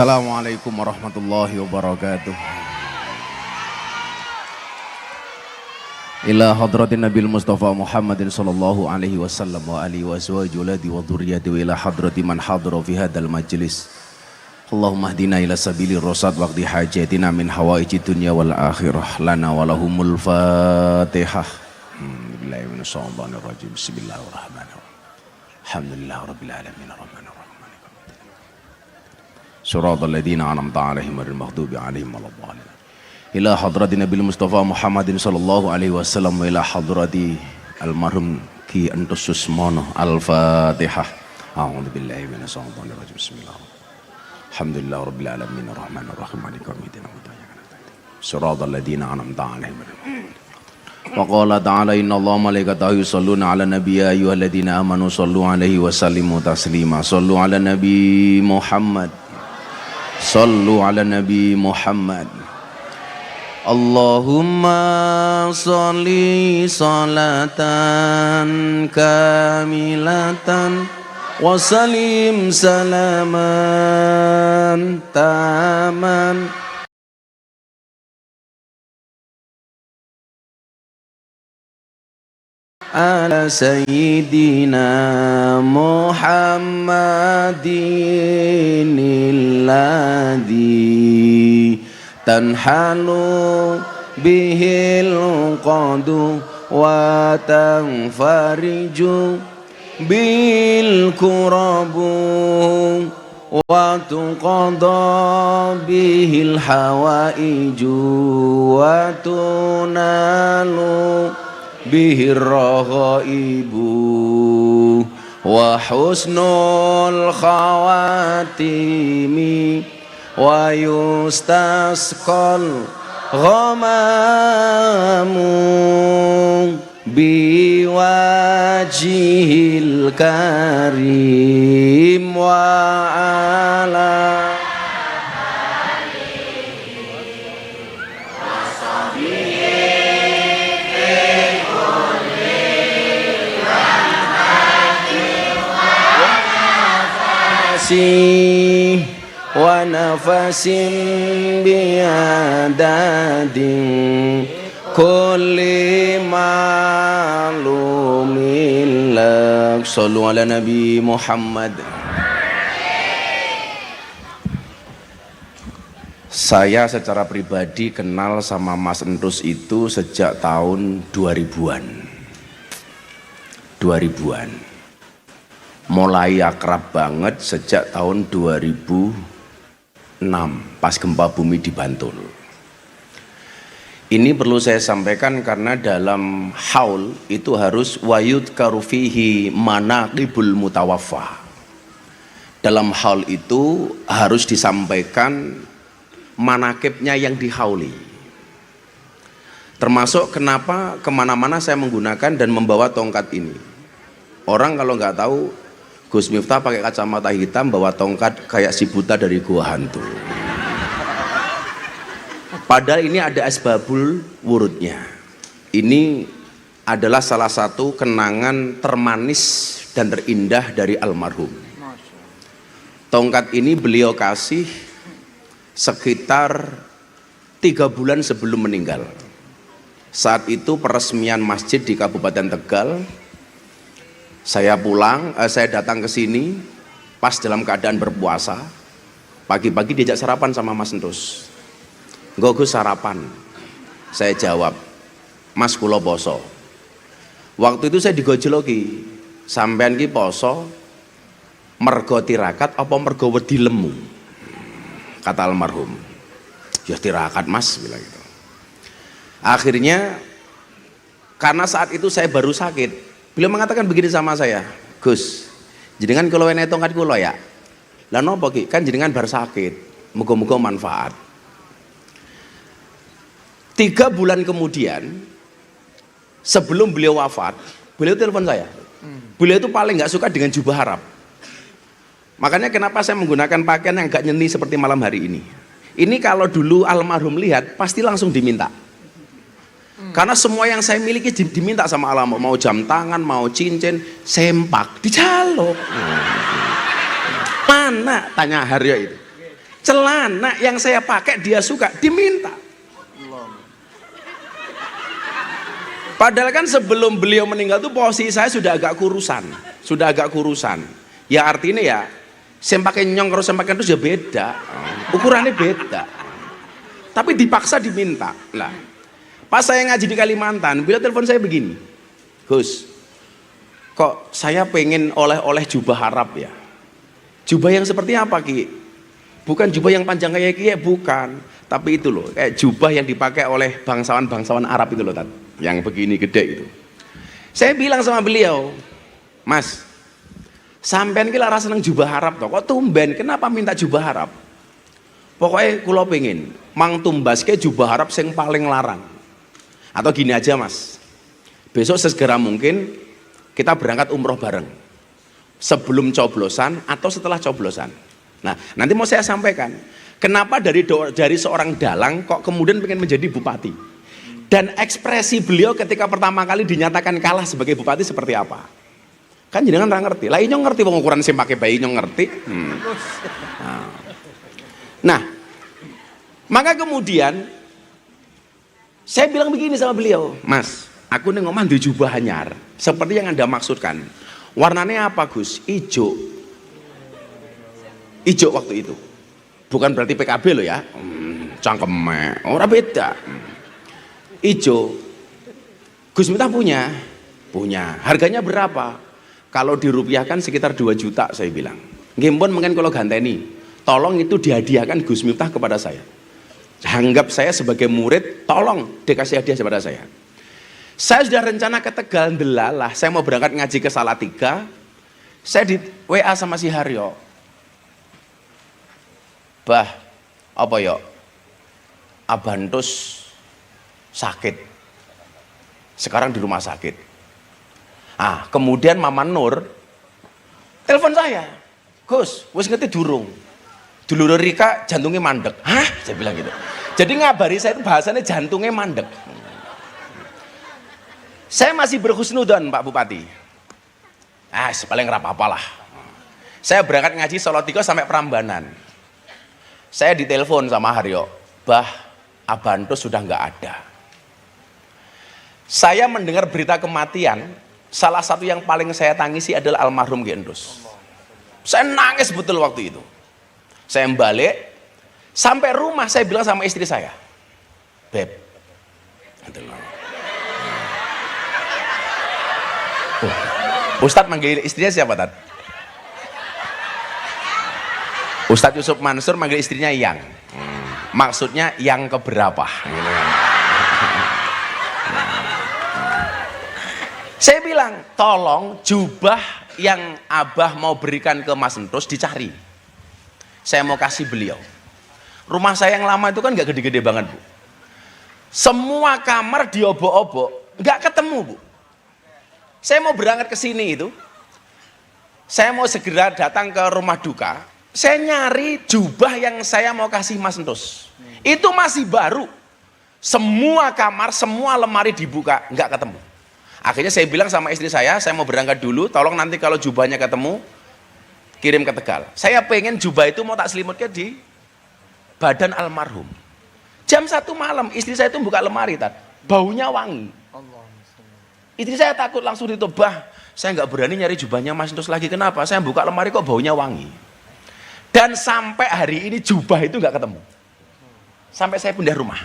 Assalamualaikum warahmatullahi wabarakatuh. Ila hadratin Nabil Mustafa Muhammadin sallallahu alaihi wasallam wa alihi wa azwajihi wa dzurriyyati wa ila hadrati man hadara fi hadzal majlis. Allahumma hdina ila sabilir rasyad waqti hajatina min hawaiji dunya wal akhirah lana wa lahumul Fatihah. Billahi minasyaitonir rajim. Bismillahirrahmanirrahim. Alhamdulillahirabbil alamin arrahmanir rahim. Suratal ladzina an'amta 'alaihim ghairil maghdubi 'alaihim waladdallin. Ila hadrati Nabil Mustafa Muhammadin sallallahu alaihi wasallam wa ila hadrati almarhum Ki Entus Susmono. Al-Fatihah. A'udzu billahi minasyaitonir rajim. Bismillahirrahmanirrahim. Alhamdulillahirabbil alamin arrahmanir rahim maliki yaumiddin. Suratal ladzina an'amta 'alaihim. Wa qala ta'ala innallaha malaikatahu yusholluna 'alan nabiyyi ya ayyuhalladzina amanu shollu 'alaihi wa sallimu taslima. Shollu 'alan nabi Muhammad. Sallu ala Nabi Muhammad. Allahumma sholli salatan kamilatan wa salim salaman taman ala sayyidina Muhammadin alladhi tanhalu bihil qadu wa tanfariju bil kurabu wa tuqada bihil hawaiju wa tunalu bihir raghaibu wa husnul khawatimi wa yustasqal ghamamu biwajhil karim wa ala wa nafasin biadadin kulli ma'lumin lak. Shallu ala Nabi Muhammad. Saya secara pribadi kenal sama Mas Entus itu sejak tahun 2000-an. Mulai akrab banget sejak tahun 2006 pas gempa bumi di Bantul. Ini perlu saya sampaikan karena dalam haul itu harus wayud karufihi manaqibul mutawaffa. Dalam haul itu harus disampaikan manakibnya yang dihauli. Termasuk kenapa kemana-mana saya menggunakan dan membawa tongkat ini. Orang kalau nggak tahu Gus Miftah pakai kacamata hitam bawa tongkat kayak si buta dari gua hantu. Padahal ini ada asbabul wurudnya. Ini adalah salah satu kenangan termanis dan terindah dari almarhum. Tongkat ini beliau kasih sekitar 3 bulan sebelum meninggal. Saat itu peresmian masjid di Kabupaten Tegal. Saya datang ke sini pas dalam keadaan berpuasa. Pagi-pagi diajak sarapan sama Mas Entus. Nggo Gus sarapan. Saya jawab, Mas kula poso. Waktu itu saya digojloki, sampean ki poso mergo tirakat apa mergo wedi lemu? Kata almarhum. Ya tirakat Mas, bilang gitu. Akhirnya karena saat itu saya baru sakit, beliau mengatakan begini sama saya, Gus, jenengan kalau enek tongkat kula ya. Lah napa ki? Kan jenengan bar sakit, muga-muga manfaat. 3 bulan kemudian, sebelum beliau wafat, beliau telepon saya. Beliau itu paling nggak suka dengan jubah Arab. Makanya kenapa saya menggunakan pakaian yang gak nyeni seperti malam hari ini. Ini kalau dulu almarhum lihat, pasti langsung diminta. Karena semua yang saya miliki diminta sama alam, mau jam tangan, mau cincin, sempak, dijaluk. Mana? Tanya Haryo itu. Celana yang saya pakai dia suka, diminta. Padahal kan sebelum beliau meninggal tuh posisi saya sudah agak kurusan. Ya artinya ya, saya pakai nyong kalau saya pakai itu ya beda, ukurannya beda. Tapi dipaksa diminta. Lah, pas saya ngaji di Kalimantan, beliau telepon saya begini, Gus, kok saya pengen oleh-oleh jubah Arab ya. Jubah yang seperti apa Ki? Bukan jubah yang panjang kayak Ki, bukan. Tapi itu loh, kayak jubah yang dipakai oleh bangsawan-bangsawan Arab itu loh, Tat. Yang begini gede itu. Saya bilang sama beliau, Mas, sampean ki lara seneng jubah Arab toh, kok tumben kenapa minta jubah Arab? Pokoknya kula pengen mang tumbas ke jubah Arab yang paling larang. Atau gini aja Mas, besok sesegera mungkin kita berangkat umroh bareng, sebelum coblosan atau setelah coblosan. Nah nanti mau saya sampaikan kenapa dari seorang dalang kok kemudian pengen menjadi bupati, dan ekspresi beliau ketika pertama kali dinyatakan kalah sebagai bupati seperti apa. Kan jenengan ora ngerti. Lah inyong ngerti wong ukuran sing pakai bayi nyong ngerti. Nah, maka kemudian saya bilang begini sama beliau, Mas, aku nih ngomong di jubah anyar seperti yang Anda maksudkan. Warnanya apa Gus? Ijo. Ijo waktu itu. Bukan berarti PKB loh ya. Cangkeme, ora beda. Ijo. Gus Miftah punya. Harganya berapa? Kalau dirupiahkan sekitar 2 juta saya bilang. Nggih pun mungkin kalau ganteni. Tolong itu dihadiahkan Gus Miftah kepada saya. Anggap saya sebagai murid, tolong dikasih hadiah kepada saya. Saya sudah rencana ke Tegal ndelalah, saya mau berangkat ngaji ke Salatiga. Saya di WA sama si Haryo. Bah, apa ya? Abantus sakit. Sekarang di rumah sakit. Ah, kemudian Mama Nur telepon saya. Gus, wis ngerti durung? Dulur Rika jantungnya mandek. Hah? Saya bilang gitu. Jadi ngabari saya itu bahasanya jantungnya mandek. Saya masih berhusnudon Pak Bupati. Paling nggak apa-apa lah. Saya berangkat ngaji Salatiga sampai Prambanan. Saya ditelepon sama Haryo. Bah, Abantus sudah nggak ada. Saya mendengar berita kematian. Salah satu yang paling saya tangisi adalah almarhum Gendus. Saya nangis betul waktu itu. Saya balik, sampai rumah saya bilang sama istri saya, Beb, Ustadz manggil istrinya siapa Tat? Ustadz Yusuf Mansur manggil istrinya Yang, maksudnya yang keberapa? Saya bilang, tolong jubah yang Abah mau berikan ke Mas Entus dicari. Saya mau kasih beliau. Rumah saya yang lama itu kan gak gede-gede banget Bu. Semua kamar diobok-obok, gak ketemu Bu. Saya mau berangkat ke sini itu, saya mau segera datang ke rumah duka. Saya nyari jubah yang saya mau kasih Mas Entus. Itu masih baru. Semua kamar, semua lemari dibuka, gak ketemu. Akhirnya saya bilang sama istri saya mau berangkat dulu, tolong nanti kalau jubahnya ketemu, kirim ke Tegal. Saya pengen jubah itu mau tak selimutnya di badan almarhum. Jam 1 malam istri saya itu buka lemari, Tat. Baunya wangi. Istri saya takut langsung ditobah. Saya nggak berani nyari jubahnya Mas Entus lagi. Kenapa? Saya buka lemari kok baunya wangi. Dan sampai hari ini jubah itu nggak ketemu. Sampai saya pindah rumah.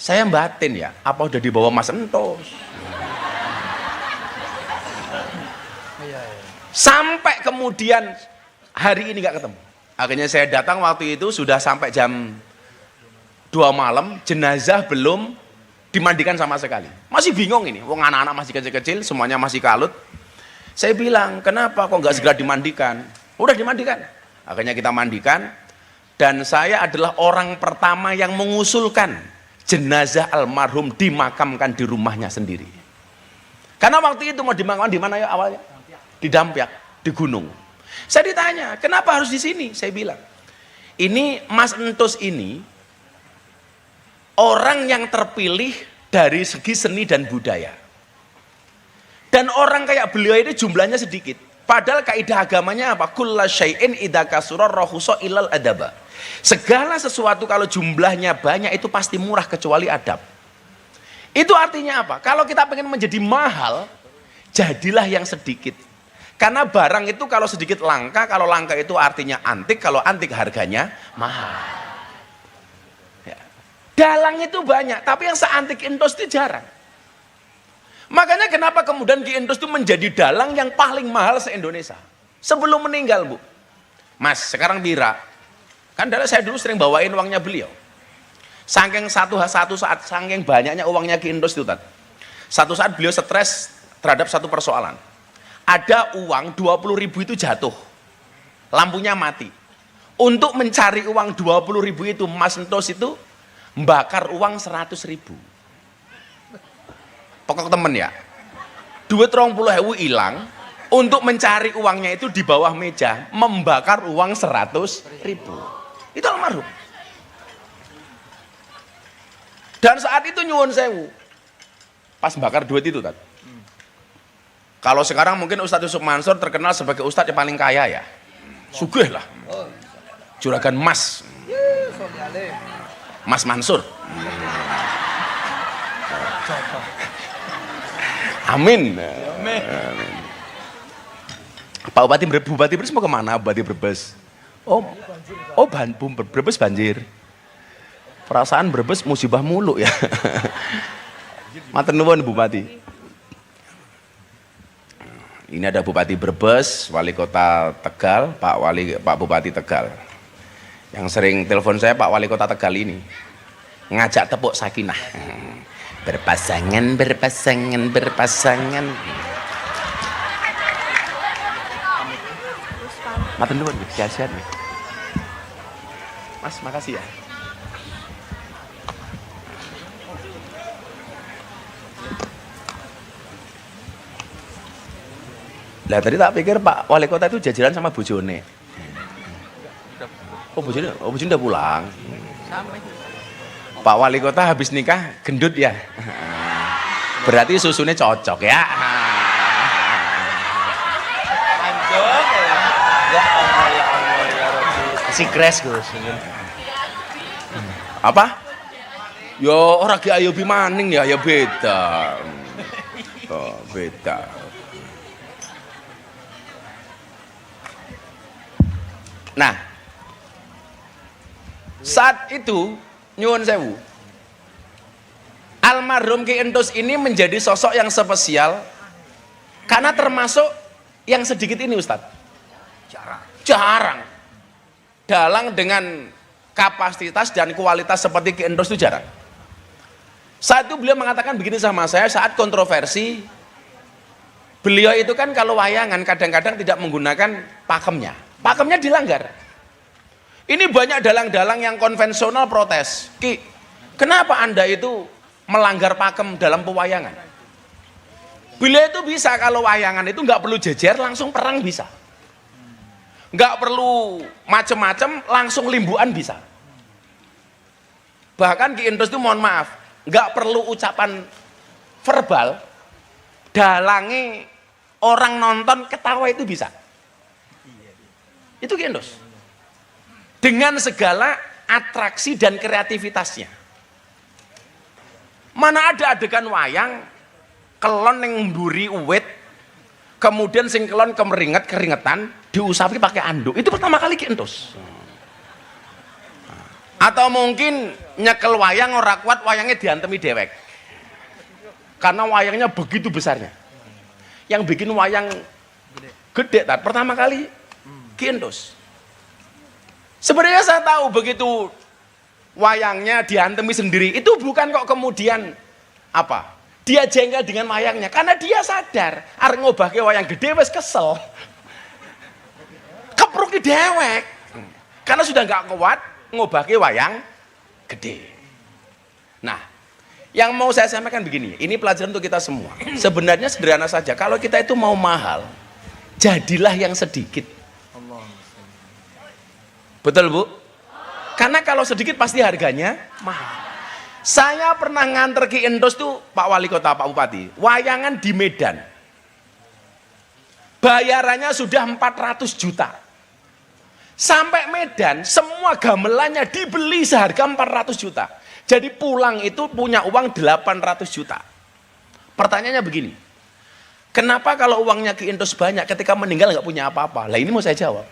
Saya batin ya, apa udah dibawa Mas Entus? Sampai kemudian hari ini nggak ketemu. Akhirnya saya datang waktu itu sudah sampai jam 2 malam, jenazah belum dimandikan sama sekali. Masih bingung ini, wong anak-anak masih kecil-kecil, semuanya masih kalut. Saya bilang, kenapa kok nggak segera dimandikan? Udah dimandikan. Akhirnya kita mandikan, dan saya adalah orang pertama yang mengusulkan jenazah almarhum dimakamkan di rumahnya sendiri. Karena waktu itu mau dimakamkan di mana ya awalnya? Di Dampyak, di gunung. Saya ditanya, kenapa harus di sini? Saya bilang, ini Mas Entus ini orang yang terpilih dari segi seni dan budaya. Dan orang kayak beliau ini jumlahnya sedikit. Padahal kaidah agamanya apa? Kulla syai'in idza kasura rahusa ilal adaba. Segala sesuatu kalau jumlahnya banyak itu pasti murah kecuali adab. Itu artinya apa? Kalau kita pengen menjadi mahal, jadilah yang sedikit. Karena barang itu kalau sedikit langka, kalau langka itu artinya antik, kalau antik harganya mahal. Ya. Dalang itu banyak, tapi yang seantik entos itu jarang. Makanya kenapa kemudian Ki Entos itu menjadi dalang yang paling mahal se-Indonesia. Sebelum meninggal, Bu. Mas, sekarang Bira. Kan saya dulu sering bawain uangnya beliau. Saking satu saat, saking banyaknya uangnya Ki Entos itu, Tat. Satu saat beliau stres terhadap satu persoalan. Ada uang 20.000 itu jatuh. Lampunya mati. Untuk mencari uang 20.000 itu, Mas Entos itu membakar uang 100.000. Pokok temen ya, duit 20.000 hilang, untuk mencari uangnya itu di bawah meja, membakar uang 100.000. Itu almarhum. Dan saat itu nyuwun sewu, pas bakar duit itu, Tat. Kalau sekarang mungkin Ustadz Yusuf Mansur terkenal sebagai Ustadz yang paling kaya ya, sugih lah, juragan emas, Mas Mansur. Amin. Amin. Pak Bupati Brebes mau kemana? Bupati Brebes. Brebes banjir. Perasaan Brebes musibah mulu ya. Matur nuwun Bupati. Ini ada Bupati Brebes, Wali Kota Tegal, Pak Bupati Tegal. Yang sering telepon saya Pak Wali Kota Tegal ini ngajak tepuk sakinah. Berpasangan. Matur nuwun, sehat-sehat. Mas, makasih ya. Lah tadi tak pikir Pak Wali Kota itu jajaran sama bojone. Bojone udah pulang. Pak Wali Kota habis nikah gendut ya. Berarti susunya cocok ya. Si kres Gus. Apa? Yo ora ki Ayobi maning ya beda. Oh, beda. Nah, saat itu nyuwun sewu, almarhum Ki Entos ini menjadi sosok yang spesial karena termasuk yang sedikit ini Ustadz. Jarang. Dalang dengan kapasitas dan kualitas seperti Ki Entos itu jarang. Saat itu beliau mengatakan begini sama saya saat kontroversi. Beliau itu kan kalau wayangan kadang-kadang tidak menggunakan pakemnya. Pakemnya dilanggar. Ini banyak dalang-dalang yang konvensional protes. Ki, kenapa Anda itu melanggar pakem dalam pewayangan? Beliau itu bisa kalau wayangan itu nggak perlu jejer, langsung perang bisa. Nggak perlu macem-macem, langsung limbuan bisa. Bahkan Ki Entos itu mohon maaf, nggak perlu ucapan verbal, dalangi orang nonton ketawa itu bisa. Itu Ki Entos. Dengan segala atraksi dan kreativitasnya. Mana ada adegan wayang kelon yang mburi uwit, kemudian sing kelon keringetan diusapi pakai anduk. Itu pertama kali Ki Entos. Atau mungkin nyekel wayang ora kuat, wayangnya diantemi dewek. Karena wayangnya begitu besarnya. Yang bikin wayang gede, pertama kali Ki Entos. Sebenarnya saya tahu begitu wayangnya diantemi sendiri, itu bukan kok kemudian apa? Dia jengkel dengan wayangnya, karena dia sadar arep ngobahke wayang gede wis kesel. Kepruki dewek. Karena sudah nggak kuat ngobahke wayang gede. Nah, yang mau saya sampaikan begini, ini pelajaran untuk kita semua. Sebenarnya sederhana saja, kalau kita itu mau mahal, jadilah yang sedikit. Betul Bu? Karena kalau sedikit pasti harganya mahal. Saya pernah nganter Ki Entos tuh Pak Wali Kota, Pak Bupati, wayangan di Medan. bayarannya sudah 400 juta. Sampai Medan, semua gamelannya dibeli seharga 400 juta. Jadi pulang itu punya uang 800 juta. Pertanyaannya begini, kenapa kalau uangnya Ki Entus banyak, ketika meninggal nggak punya apa-apa? Lah ini mau saya jawab.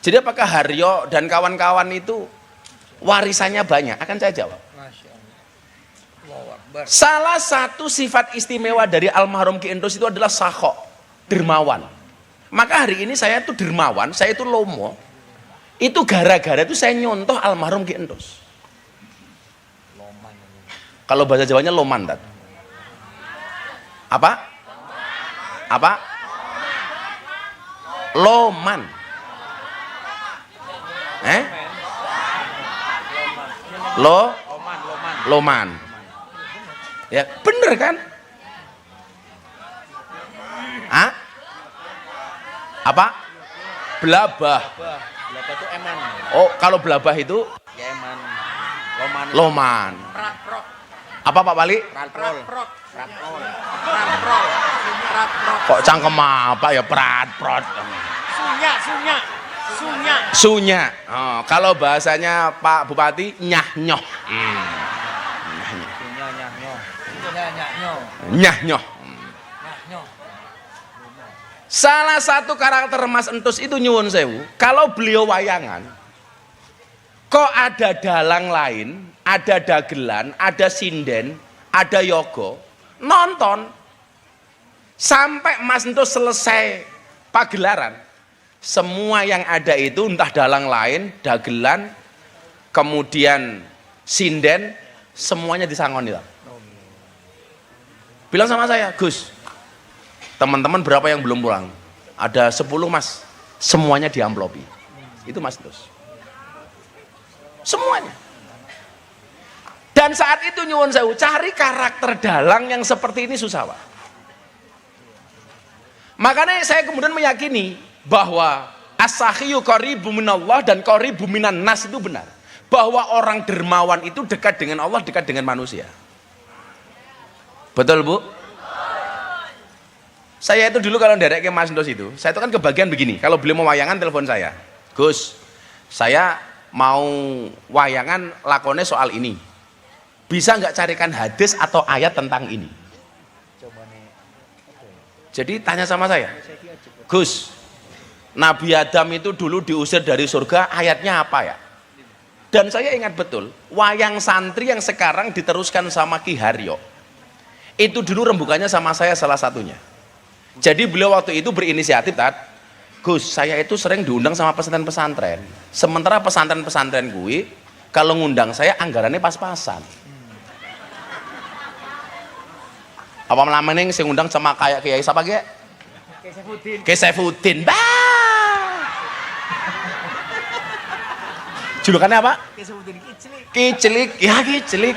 Jadi apakah Haryo dan kawan-kawan itu warisannya banyak? Akan saya jawab. Salah satu sifat istimewa dari almarhum Ki Entus itu adalah sakho, dermawan. Maka hari ini saya tuh dermawan, saya itu lomo. Itu gara-gara itu saya nyontoh almarhum Ki Entus. Kalau bahasa Jawanya loman, tat. Apa? Apa? Loman. Loman. Ya, bener kan? Hah? Apa? Belabah. Belabah itu eman. Oh, kalau belabah itu Ya eman. loman. Apa Pak Wali? Praprol. Kok cangkem apa ya prat-prot. Sunya. Oh, kalau bahasanya Pak Bupati nyah-nyoh. Nyah-nyoh. Salah satu karakter Mas Entus itu nyuwun sewu, kalau beliau wayangan, kok ada dalang lain, ada dagelan, ada sinden, ada yogo, nonton sampai Mas Entus selesai pagelaran, semua yang ada itu entah dalang lain, dagelan, kemudian sinden, semuanya disangoni. Bilang sama saya, Gus, teman-teman berapa yang belum pulang? Ada 10 Mas, semuanya diamplopi. Itu Mas Entus. Semuanya. Dan saat itu nyuwun sewu, cari karakter dalang yang seperti ini susah, Pak. Makanya saya kemudian meyakini bahwa as-sakhiyu qaribu minallah dan qaribu minan nas itu benar. Bahwa orang dermawan itu dekat dengan Allah, dekat dengan manusia. Betul, Bu? Saya itu dulu kalau nderek ke Mas Entus itu, saya itu kan kebagian begini, kalau beliau mau wayangan telepon saya, Gus, saya mau wayangan lakonnya soal ini, bisa nggak carikan hadis atau ayat tentang ini? Jadi tanya sama saya, Gus, Nabi Adam itu dulu diusir dari surga, ayatnya apa ya? Dan saya ingat betul, wayang santri yang sekarang diteruskan sama Ki Haryo, itu dulu rembukannya sama saya salah satunya. Jadi beliau waktu itu berinisiatif, Gus, saya itu sering diundang sama pesantren-pesantren. Sementara pesantren-pesantren gue, kalau ngundang saya anggarannya pas-pasan. Apa melamanya yang saya ngundang sama kayak Kiai siapa ge? Kiai Saifuddin. Julukannya apa? Kicilik. Ya Kicilik.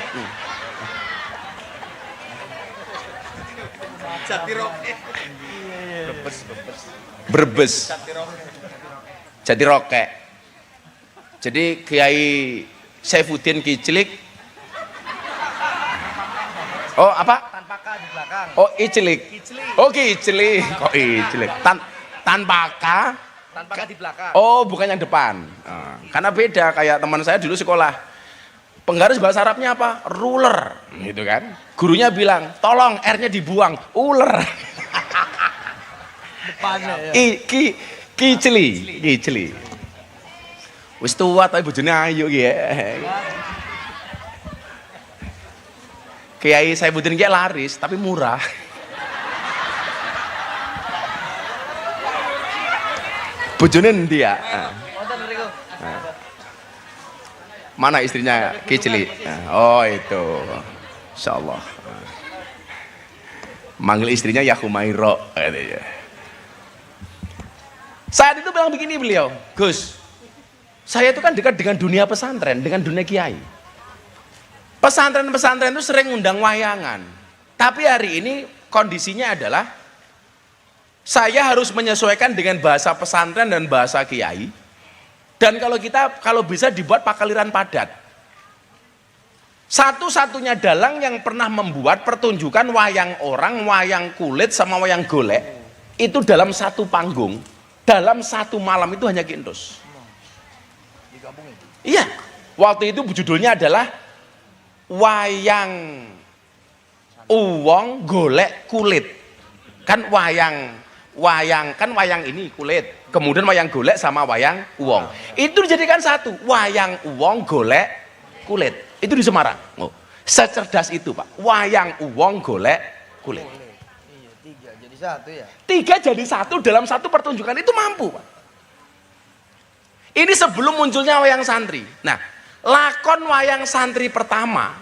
Brebes. Jatiroke. Jadi Kiai Saifuddin Kicilik. Oh apa? Tanpa K di belakang. Oh Icilik. Oh Kicilik. Kok Icilik? Tanpa K. Tanpa K di belakang. Oh bukan yang depan. Karena beda, kayak teman saya dulu sekolah. Penggaris bahasa Arabnya apa? Ruler, gitu kan? Gurunya bilang, tolong R-nya dibuang, uler. Depannya ya. Kiceli. Wis tua tapi bojone ayu ya. Kiai Saifuddin ki laris tapi murah. Bojone endi ya? Mana istrinya Kiceli? Oh itu, insyaallah. Manggil istrinya ya Humairo. Saat itu bilang begini beliau, Gus, saya itu kan dekat dengan dunia pesantren, dengan dunia kiai. Pesantren-pesantren itu sering undang wayangan. Tapi hari ini kondisinya adalah saya harus menyesuaikan dengan bahasa pesantren dan bahasa kiai. Dan kalau bisa dibuat pakaliran padat. Satu-satunya dalang yang pernah membuat pertunjukan wayang orang, wayang kulit sama wayang golek itu dalam satu panggung, dalam satu malam itu hanya Kintus. Digabungin. Iya, waktu itu judulnya adalah Wayang Uwong Golek Kulit. Kan wayang ini kulit, kemudian wayang golek sama wayang uwong. Itu dijadikan satu, wayang uwong golek kulit. Itu di Semarang. Oh, secerdas itu, Pak. Wayang uwong golek kulit. Iya, tiga jadi satu ya. Tiga jadi satu dalam satu pertunjukan itu mampu, Pak. Ini sebelum munculnya wayang santri. Nah, lakon wayang santri pertama,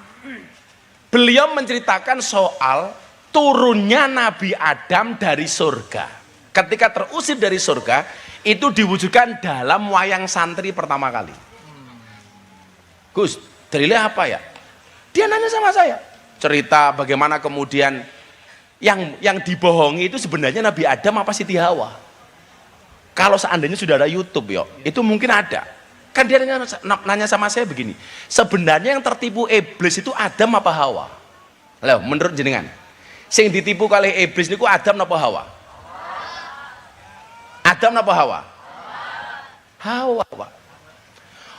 beliau menceritakan soal turunnya Nabi Adam dari surga. Ketika terusir dari surga, itu diwujudkan dalam wayang santri pertama kali. Gus, dalilnya apa ya? Dia nanya sama saya. Cerita bagaimana kemudian yang dibohongi itu sebenarnya Nabi Adam apa Siti Hawa. Kalau seandainya sudah ada YouTube, itu mungkin ada. Kan dia nanya sama saya begini, sebenarnya yang tertipu iblis itu Adam apa Hawa? Loh, menurut jenengan, sing ditipu kali iblis niku Adam apa Hawa? Adam apa Hawa? Hawa, Pak.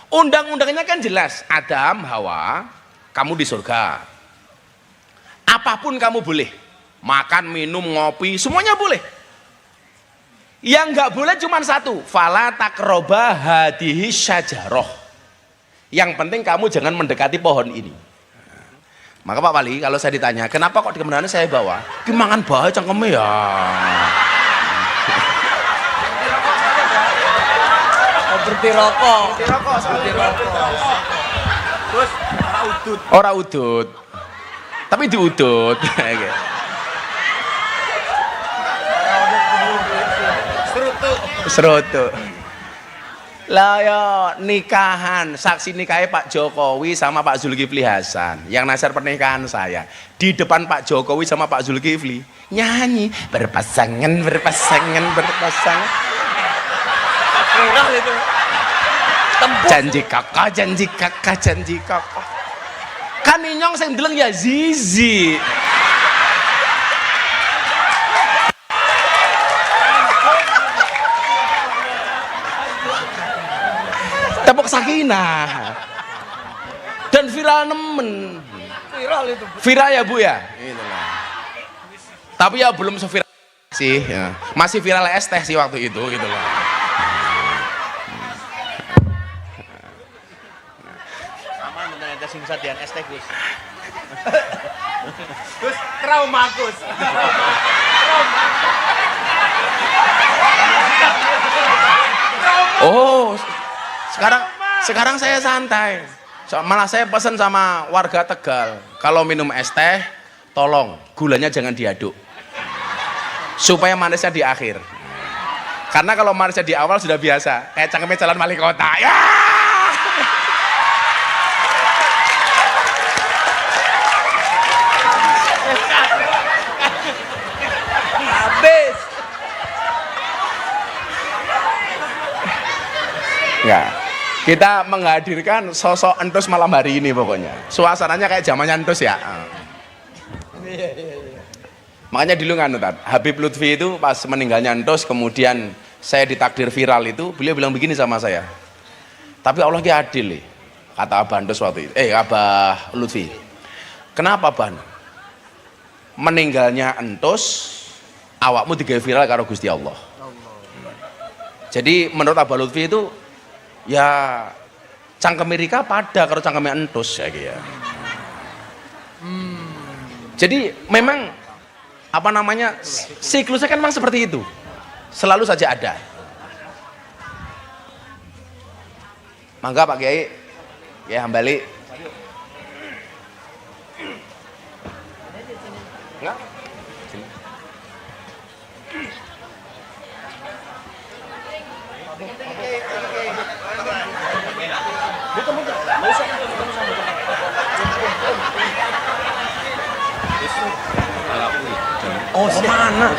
Undang-undangnya kan jelas, Adam, Hawa, kamu di surga. Apapun kamu boleh, makan, minum, ngopi, semuanya boleh. Yang nggak boleh cuma satu, fala takroba hadihi syajaroh. Yang penting kamu jangan mendekati pohon ini. Maka Pak Wali, kalau saya ditanya, kenapa kok di kemenangan saya bawa? Kimangan bahaya cangkeme ya. Berhenti rokok. Terus Ora udut. Tapi diudut. Serutu. Lah ya nikahan, saksi nikahnya Pak Jokowi sama Pak Zulkifli Hasan. Yang nasar pernikahan saya di depan Pak Jokowi sama Pak Zulkifli nyanyi berpasangan. murah itu. Tembus. Janji kakak. Kan inyong sing deleng ya Zizi. Tepuk Sakinah. Dan viral nemen. Viral itu. Viral ya Bu ya? Itulah. Tapi ya belum seviral sih ya. Masih viral es teh sih waktu itu gitu loh. Sama bener ada sing sadian es teh Gus. Gus trauma Gus. Oh, sekarang saya santai. Malah saya pesan sama warga Tegal, kalau minum es teh, tolong gulanya jangan diaduk, supaya manisnya di akhir. Karena kalau manisnya di awal sudah biasa, kayak cangkeme calon wali kota. Ya! Habis. Enggak. Kita menghadirkan sosok Entus malam hari ini pokoknya. Suasananya kayak zamannya Entus ya. Iya. Makanya dulu kan Habib Lutfi itu pas meninggalnya Entus, kemudian saya ditakdir viral itu, beliau bilang begini sama saya. Tapi Allah ki adil, kata Abah Entus waktu itu. Abah Lutfi. Kenapa Ban? Meninggalnya Entus, awakmu digawe viral karo Gusti Allah. Jadi menurut Abah Lutfi itu ya cangkem Rika pada kalau cangkemnya Entus ya gitu. Jadi memang apa namanya siklusnya kan memang seperti itu, selalu saja ada. Mangga Pak Kiai, ya Hambali. Enggak? Oh, mana?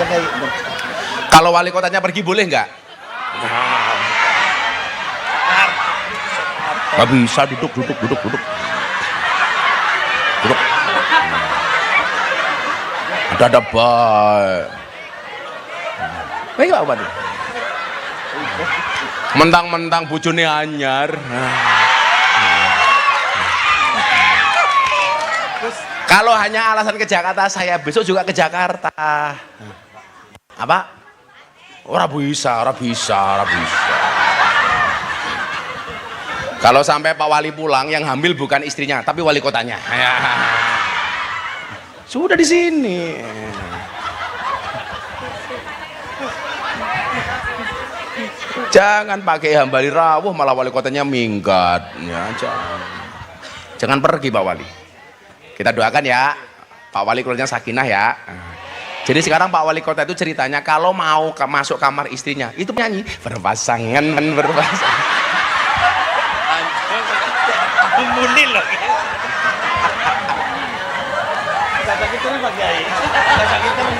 Kalau wali kotanya pergi boleh nggak? Nggak bisa, duduk. Ada baik. Baik Pak Bupati. Mentang-mentang bojone anyar. Kalau hanya alasan ke Jakarta, saya besok juga ke Jakarta. Apa? Ora bisa. Kalau sampai Pak Wali pulang, yang hamil bukan istrinya, tapi wali kotanya. Sudah di sini. Jangan pakai hambali rawuh malah wali kotanya minggat. Ya, jangan pergi Pak Wali. Kita doakan ya, Pak Wali keluarnya sakinah ya. Jadi sekarang Pak Wali Kota itu ceritanya kalau mau masuk kamar istrinya, itu nyanyi berpasangan. Munil loh. Sakit terus Pak Kiai. Sakit terus.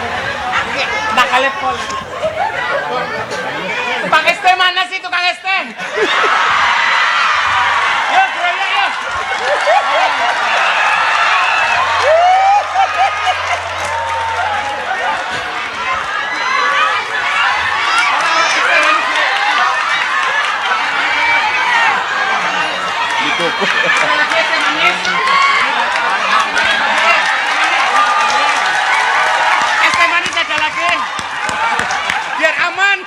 Nakalep pol. Tukang ST mana sih tukang ST? Yuk, keroyok yuk. Es teh manis ada lagi. Biar aman.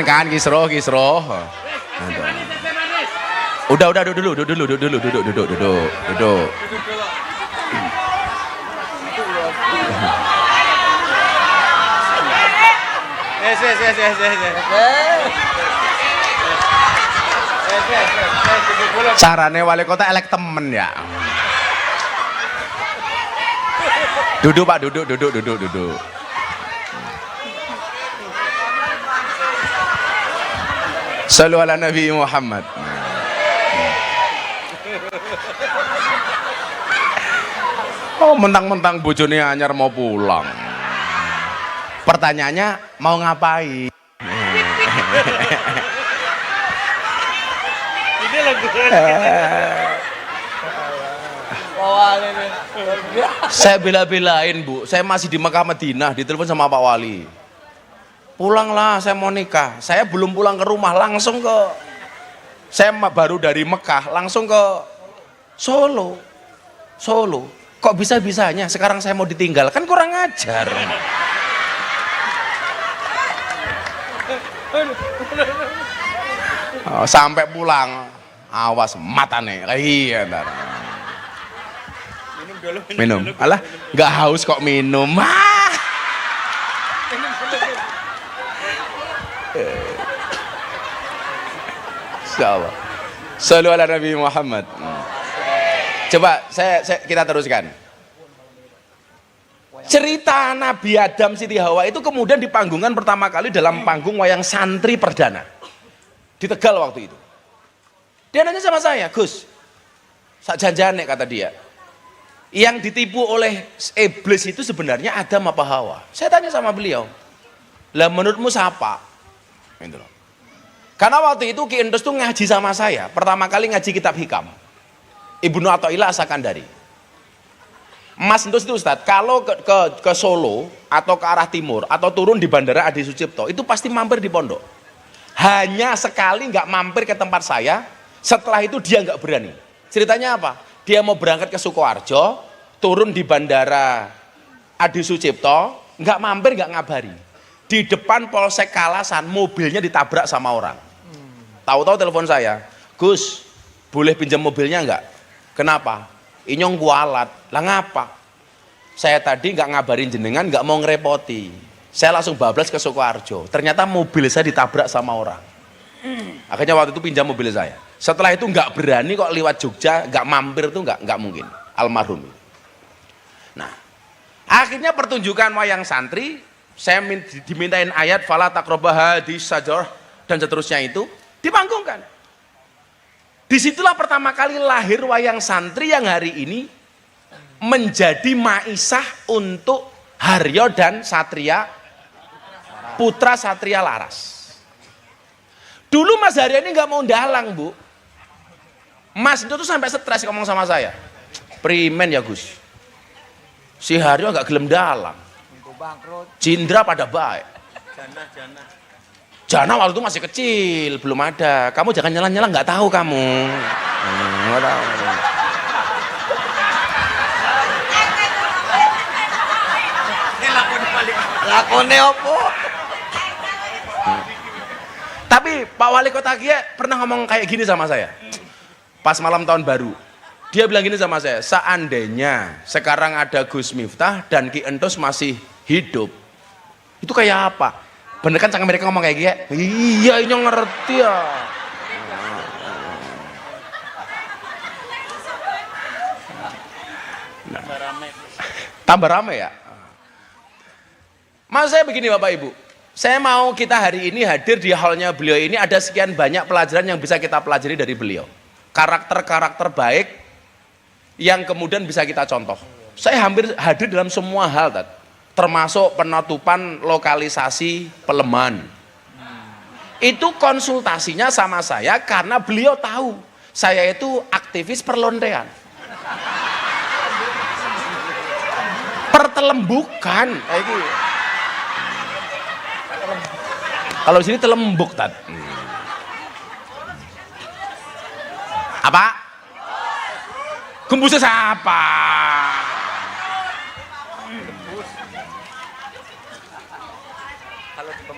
Kan Kisro. Udah duduk. Carane wali kota elek temen ya. Duduk Pak, duduk. Sallu ala Nabi Muhammad. Oh, mentang-mentang bojone anyar mau pulang. Pertanyaannya mau ngapain? Ini lagu. Saya bela-belain Bu, saya masih di Mekah Madinah, ditelepon sama Pak Wali. Pulanglah, saya mau nikah. Saya belum pulang ke rumah, langsung ke, saya baru dari Mekah, langsung ke Solo. Kok bisa-bisanya sekarang saya mau ditinggal, kan kurang ajar. Oh, sampai pulang, awas matane, iya ntar. Minum. Alah, nggak haus kok minum. Insyaallah. Sallu ala Nabi Muhammad. Coba kita teruskan. Cerita Nabi Adam Siti Hawa itu kemudian dipanggungkan pertama kali dalam panggung wayang santri perdana di Tegal waktu itu. Dia nanya sama saya, Gus, sak janjane kata dia, yang ditipu oleh iblis itu sebenarnya Adam apa Hawa? Saya tanya sama beliau, lah menurutmu siapa? Gitu loh. Karena waktu itu Ki Entus tuh ngaji sama saya, pertama kali ngaji kitab Hikam, Ibnu Athaillah As-Sakandari. Mas Entus itu Ustadz, kalau ke Solo atau ke arah timur atau turun di Bandara Adi Sucipto itu pasti mampir di pondok. Hanya sekali nggak mampir ke tempat saya, setelah itu dia nggak berani. Ceritanya apa? Dia mau berangkat ke Sukoharjo, turun di Bandara Adi Sucipto, nggak mampir, nggak ngabari. Di depan Polsek Kalasan, mobilnya ditabrak sama orang. Tahu-tahu telepon saya, Gus, boleh pinjam mobilnya nggak? Kenapa? Inyong kualat. Lah ngapa? Saya tadi nggak ngabarin jenengan, nggak mau ngerepoti. Saya langsung bablas ke Sukoharjo. Ternyata mobil saya ditabrak sama orang. Akhirnya waktu itu pinjam mobil saya. Setelah itu nggak berani kok lewat Jogja, nggak mampir tuh nggak mungkin. Almarhum. Nah, akhirnya pertunjukan wayang santri, saya dimintain ayat fala taqrabah hadis sajar dan seterusnya itu dipanggungkan. Disitulah pertama kali lahir wayang santri yang hari ini menjadi maisah untuk Haryo dan Satria, putra Satria Laras. Dulu Mas Haryo ini nggak mau dalang Bu. Mas itu tuh sampai stres ngomong sama saya. Primen ya Gus. Si Haryo agak gelem dalang. Minggu bangkrut. Cindra pada baik. Jana. Jana waktu itu masih kecil, belum ada. Kamu jangan nyala-nyala, nggak tahu kamu. Nggak tahu. Lakone opo? Tapi Pak Wali Kota Kie pernah ngomong kayak gini sama saya. Pas malam tahun baru. Dia bilang gini sama saya, seandainya sekarang ada Gus Miftah dan Ki Entus masih hidup, itu kayak apa? Bener kan sang mereka ngomong kayak gini? Iya, ini ngerti ya. Tambah rame ya? Maksud saya begini Bapak Ibu, saya mau kita hari ini hadir di hallnya beliau ini, ada sekian banyak pelajaran yang bisa kita pelajari dari beliau. Karakter-karakter baik yang kemudian bisa kita contoh. Saya hampir hadir dalam semua hal, termasuk penutupan lokalisasi Peleman. Itu konsultasinya sama saya karena beliau tahu saya itu aktivis perlontean. Pertelembukan kayak gitu. Kalau di sini telembuk tat. Apa? Gembusnya siapa?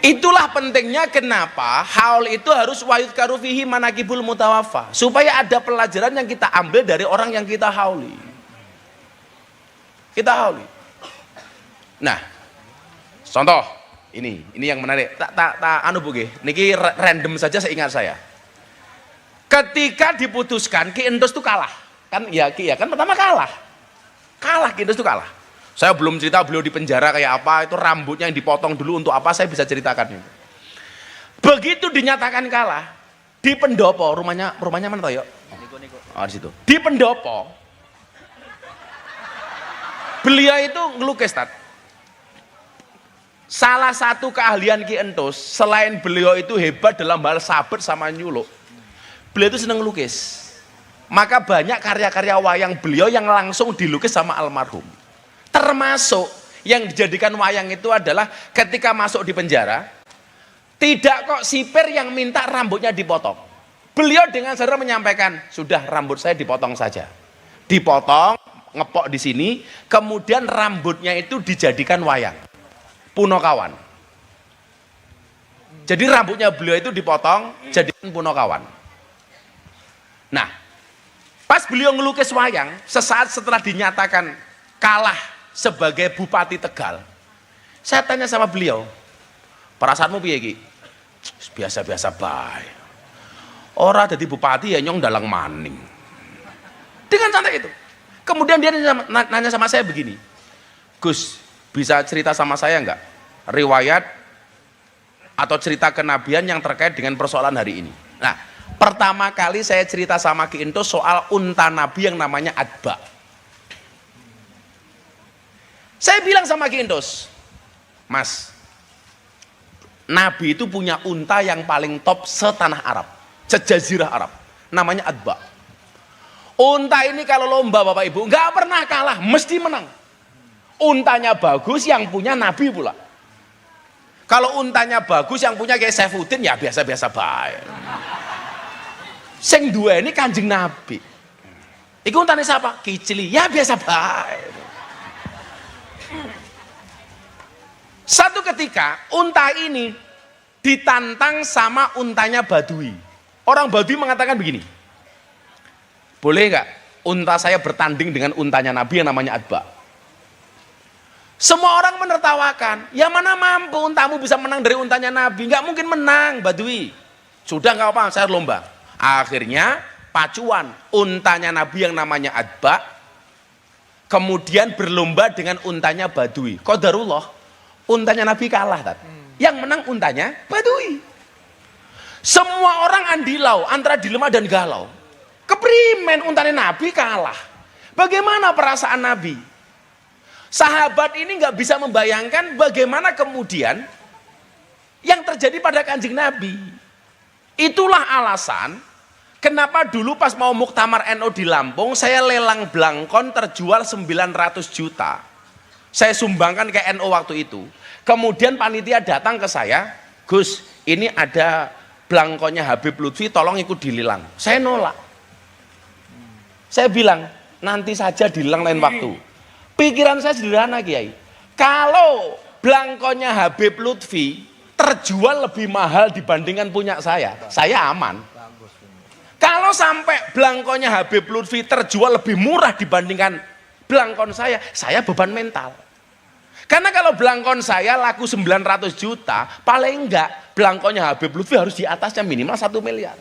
Itulah pentingnya kenapa haul itu harus wayud karufihi manakibul mutawafa, supaya ada pelajaran yang kita ambil dari orang yang kita hauli. Kita hauli. Nah, contoh ini yang menarik. Tak anu buge. Niki random saja seingat saya. Ketika diputuskan Ki Entus itu kalah. Kan ya Ki ya kan pertama kalah. Ki Entus itu kalah. Saya belum cerita beliau di penjara kayak apa, itu rambutnya yang dipotong dulu untuk apa, saya bisa ceritakan itu. Begitu dinyatakan kalah, di pendopo, rumahnya mana toh yuk? Oh, di situ. Di pendopo, beliau itu ngelukis tat. Salah satu keahlian Ki Entus, selain beliau itu hebat dalam hal sabar sama nyuluk, beliau itu senang ngelukis. Maka banyak karya-karya wayang beliau yang langsung dilukis sama almarhum. Termasuk yang dijadikan wayang itu adalah ketika masuk di penjara, tidak kok sipir yang minta rambutnya dipotong. Beliau dengan sadar menyampaikan, sudah rambut saya dipotong saja. Dipotong, ngepok di sini, kemudian rambutnya itu dijadikan wayang. Punokawan. Jadi rambutnya beliau itu dipotong, jadikan punokawan. Nah, pas beliau ngelukis wayang, sesaat setelah dinyatakan kalah sebagai Bupati Tegal, saya tanya sama beliau, perasaanmu piye Ki? Biasa-biasa baik. Ora jadi bupati ya nyong dalang maning. Dengan santai itu. Kemudian dia nanya sama saya begini, Gus, bisa cerita sama saya enggak riwayat atau cerita kenabian yang terkait dengan persoalan hari ini? Nah, pertama kali saya cerita sama Ki Entus soal unta Nabi yang namanya Adba. Saya bilang sama Ki Entus, Mas, Nabi itu punya unta yang paling top setanah Arab, sejazirah Arab, namanya Adba. Unta ini kalau lomba Bapak Ibu, nggak pernah kalah, mesti menang. Untanya bagus, yang punya Nabi pula. Kalau untanya bagus, yang punya kayak Saifuddin, ya biasa-biasa baik. Sing dua ini Kanjeng Nabi. Iku untanya siapa? Kicili, ya biasa baik. Satu ketika unta ini ditantang sama untanya Badui. Orang Badui mengatakan begini, boleh nggak unta saya bertanding dengan untanya Nabi yang namanya Adba? Semua orang menertawakan, ya mana mampu untamu bisa menang dari untanya Nabi? Nggak mungkin menang Badui. Sudah nggak apa-apa, saya lomba. Akhirnya pacuan untanya Nabi yang namanya Adba kemudian berlomba dengan untanya Badui. Qadarullah, untanya Nabi kalah. Yang menang untanya Badui. Semua orang andilau antara dilema dan galau. Keprimen untanya Nabi kalah. Bagaimana perasaan Nabi? Sahabat ini nggak bisa membayangkan bagaimana kemudian yang terjadi pada Kanjeng Nabi. Itulah alasan kenapa dulu pas mau muktamar NU di Lampung, saya lelang blangkon terjual 900 juta. Saya sumbangkan ke NU waktu itu. Kemudian panitia datang ke saya, Gus, ini ada belangkonya Habib Lutfi, tolong ikut dililang. Saya nolak. Saya bilang, nanti saja dililang lain waktu. Pikiran saya sederhana, Kiai. Kalau belangkonya Habib Lutfi terjual lebih mahal dibandingkan punya saya aman. Kalau sampai belangkonya Habib Lutfi terjual lebih murah dibandingkan belangkon saya beban mental. Karena kalau belangkon saya laku 900 juta, paling enggak belangkonnya Habib Lutfi harus di atasnya minimal 1 miliar.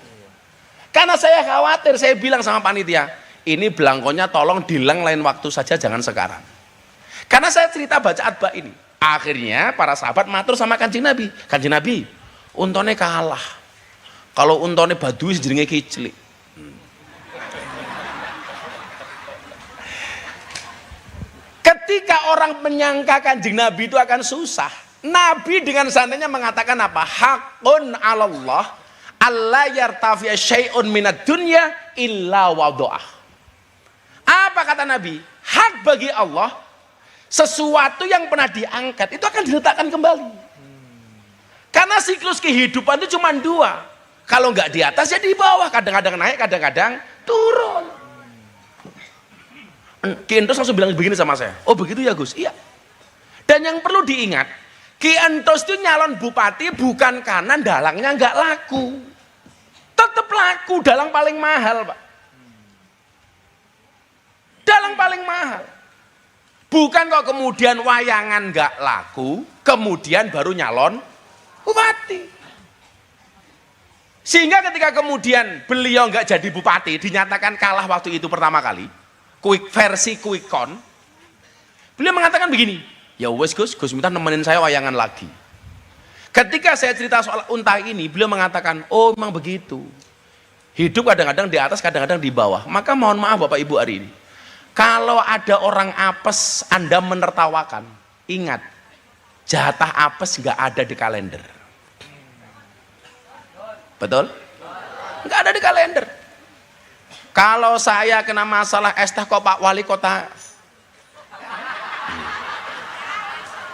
Karena saya khawatir, saya bilang sama panitia, ini belangkonnya tolong dilang lain waktu saja, jangan sekarang. Karena saya cerita baca adba ini. Akhirnya para sahabat matur sama Kanjeng Nabi. Kanjeng Nabi, untone kalah. Kalau untone badui jenenge kiclik. Ketika orang menyangka Kanjeng Nabi itu akan susah, Nabi dengan santainya mengatakan apa? Hakun 'alallah alla yartafi'a syai'un minad dunya illa wada'ah. Apa kata Nabi? Hak bagi Allah, sesuatu yang pernah diangkat itu akan diletakkan kembali. Karena siklus kehidupan itu cuma 2. Kalau nggak di atas ya di bawah, kadang-kadang naik, kadang-kadang turun. Ki Entos langsung bilang begini sama saya, oh begitu ya Gus? Iya. Dan yang perlu diingat, Ki Entos itu nyalon bupati bukan karena dalangnya nggak laku. Tetap laku, dalang paling mahal Pak. Dalang paling mahal. Bukan kok kemudian wayangan nggak laku, kemudian baru nyalon bupati. Sehingga ketika kemudian beliau nggak jadi bupati, dinyatakan kalah waktu itu pertama kali, versi quick count, beliau mengatakan begini, ya wes Gus minta nemenin saya wayangan lagi. Ketika saya cerita soal unta ini, beliau mengatakan, oh memang begitu, hidup kadang-kadang di atas, kadang-kadang di bawah. Maka mohon maaf Bapak Ibu hari ini, kalau ada orang apes Anda menertawakan, ingat, jatah apes nggak ada di kalender. Betul? Nggak ada di kalender. Kalau saya kena masalah es teh kok Pak Wali Kota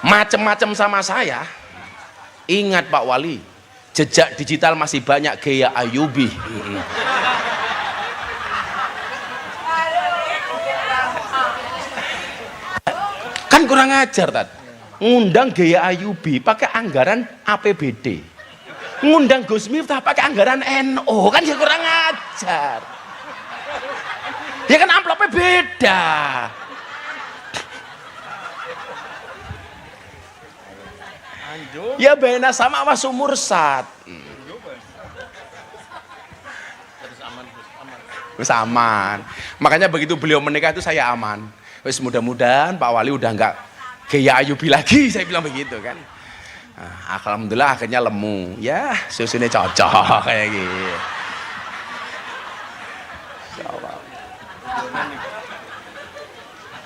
macem-macem sama saya, ingat Pak Wali, jejak digital masih banyak gaya Ayubi. Kan kurang ajar Tat. Ngundang gaya Ayubi pakai anggaran APBD. Ngundang Gus Miftah pakai anggaran NO, kan ya kurang ajar. Ya kan amplopnya beda. Ya bena sama was umur sat. Wis aman. Makanya begitu beliau menikah itu saya aman. Wis mudah-mudahan Pak Wali udah enggak gaya Ayubi lagi, saya bilang begitu kan. Nah, alhamdulillah akhirnya lemu. Ya, susunya cocok kayak gitu.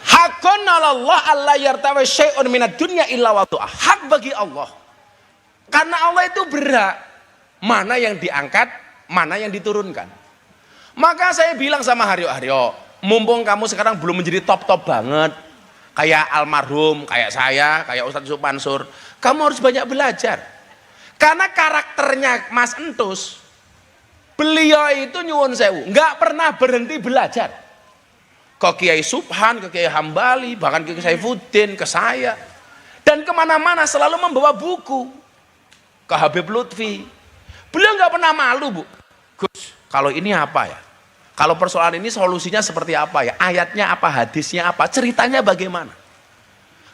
Hakun 'alallah alla yartawi syai'un minad dunya illa wada'ah. Hak bagi Allah. Karena Allah itu berhak mana yang diangkat, mana yang diturunkan. Maka saya bilang sama Haryo, mumpung kamu sekarang belum menjadi top-top banget, kayak almarhum, kayak saya, kayak Ustadz Yusuf Mansur, kamu harus banyak belajar. Karena karakternya Mas Entus, beliau itu nyuwun sewu, nggak pernah berhenti belajar. Ke Kiai Subhan, ke Kiai Hambali, bahkan ke Kiai Saifuddin, ke saya. Dan kemana-mana selalu membawa buku. Ke Habib Lutfi. Beliau nggak pernah malu, Bu. Gus, kalau ini apa ya? Kalau persoalan ini solusinya seperti apa ya? Ayatnya apa, hadisnya apa, ceritanya bagaimana?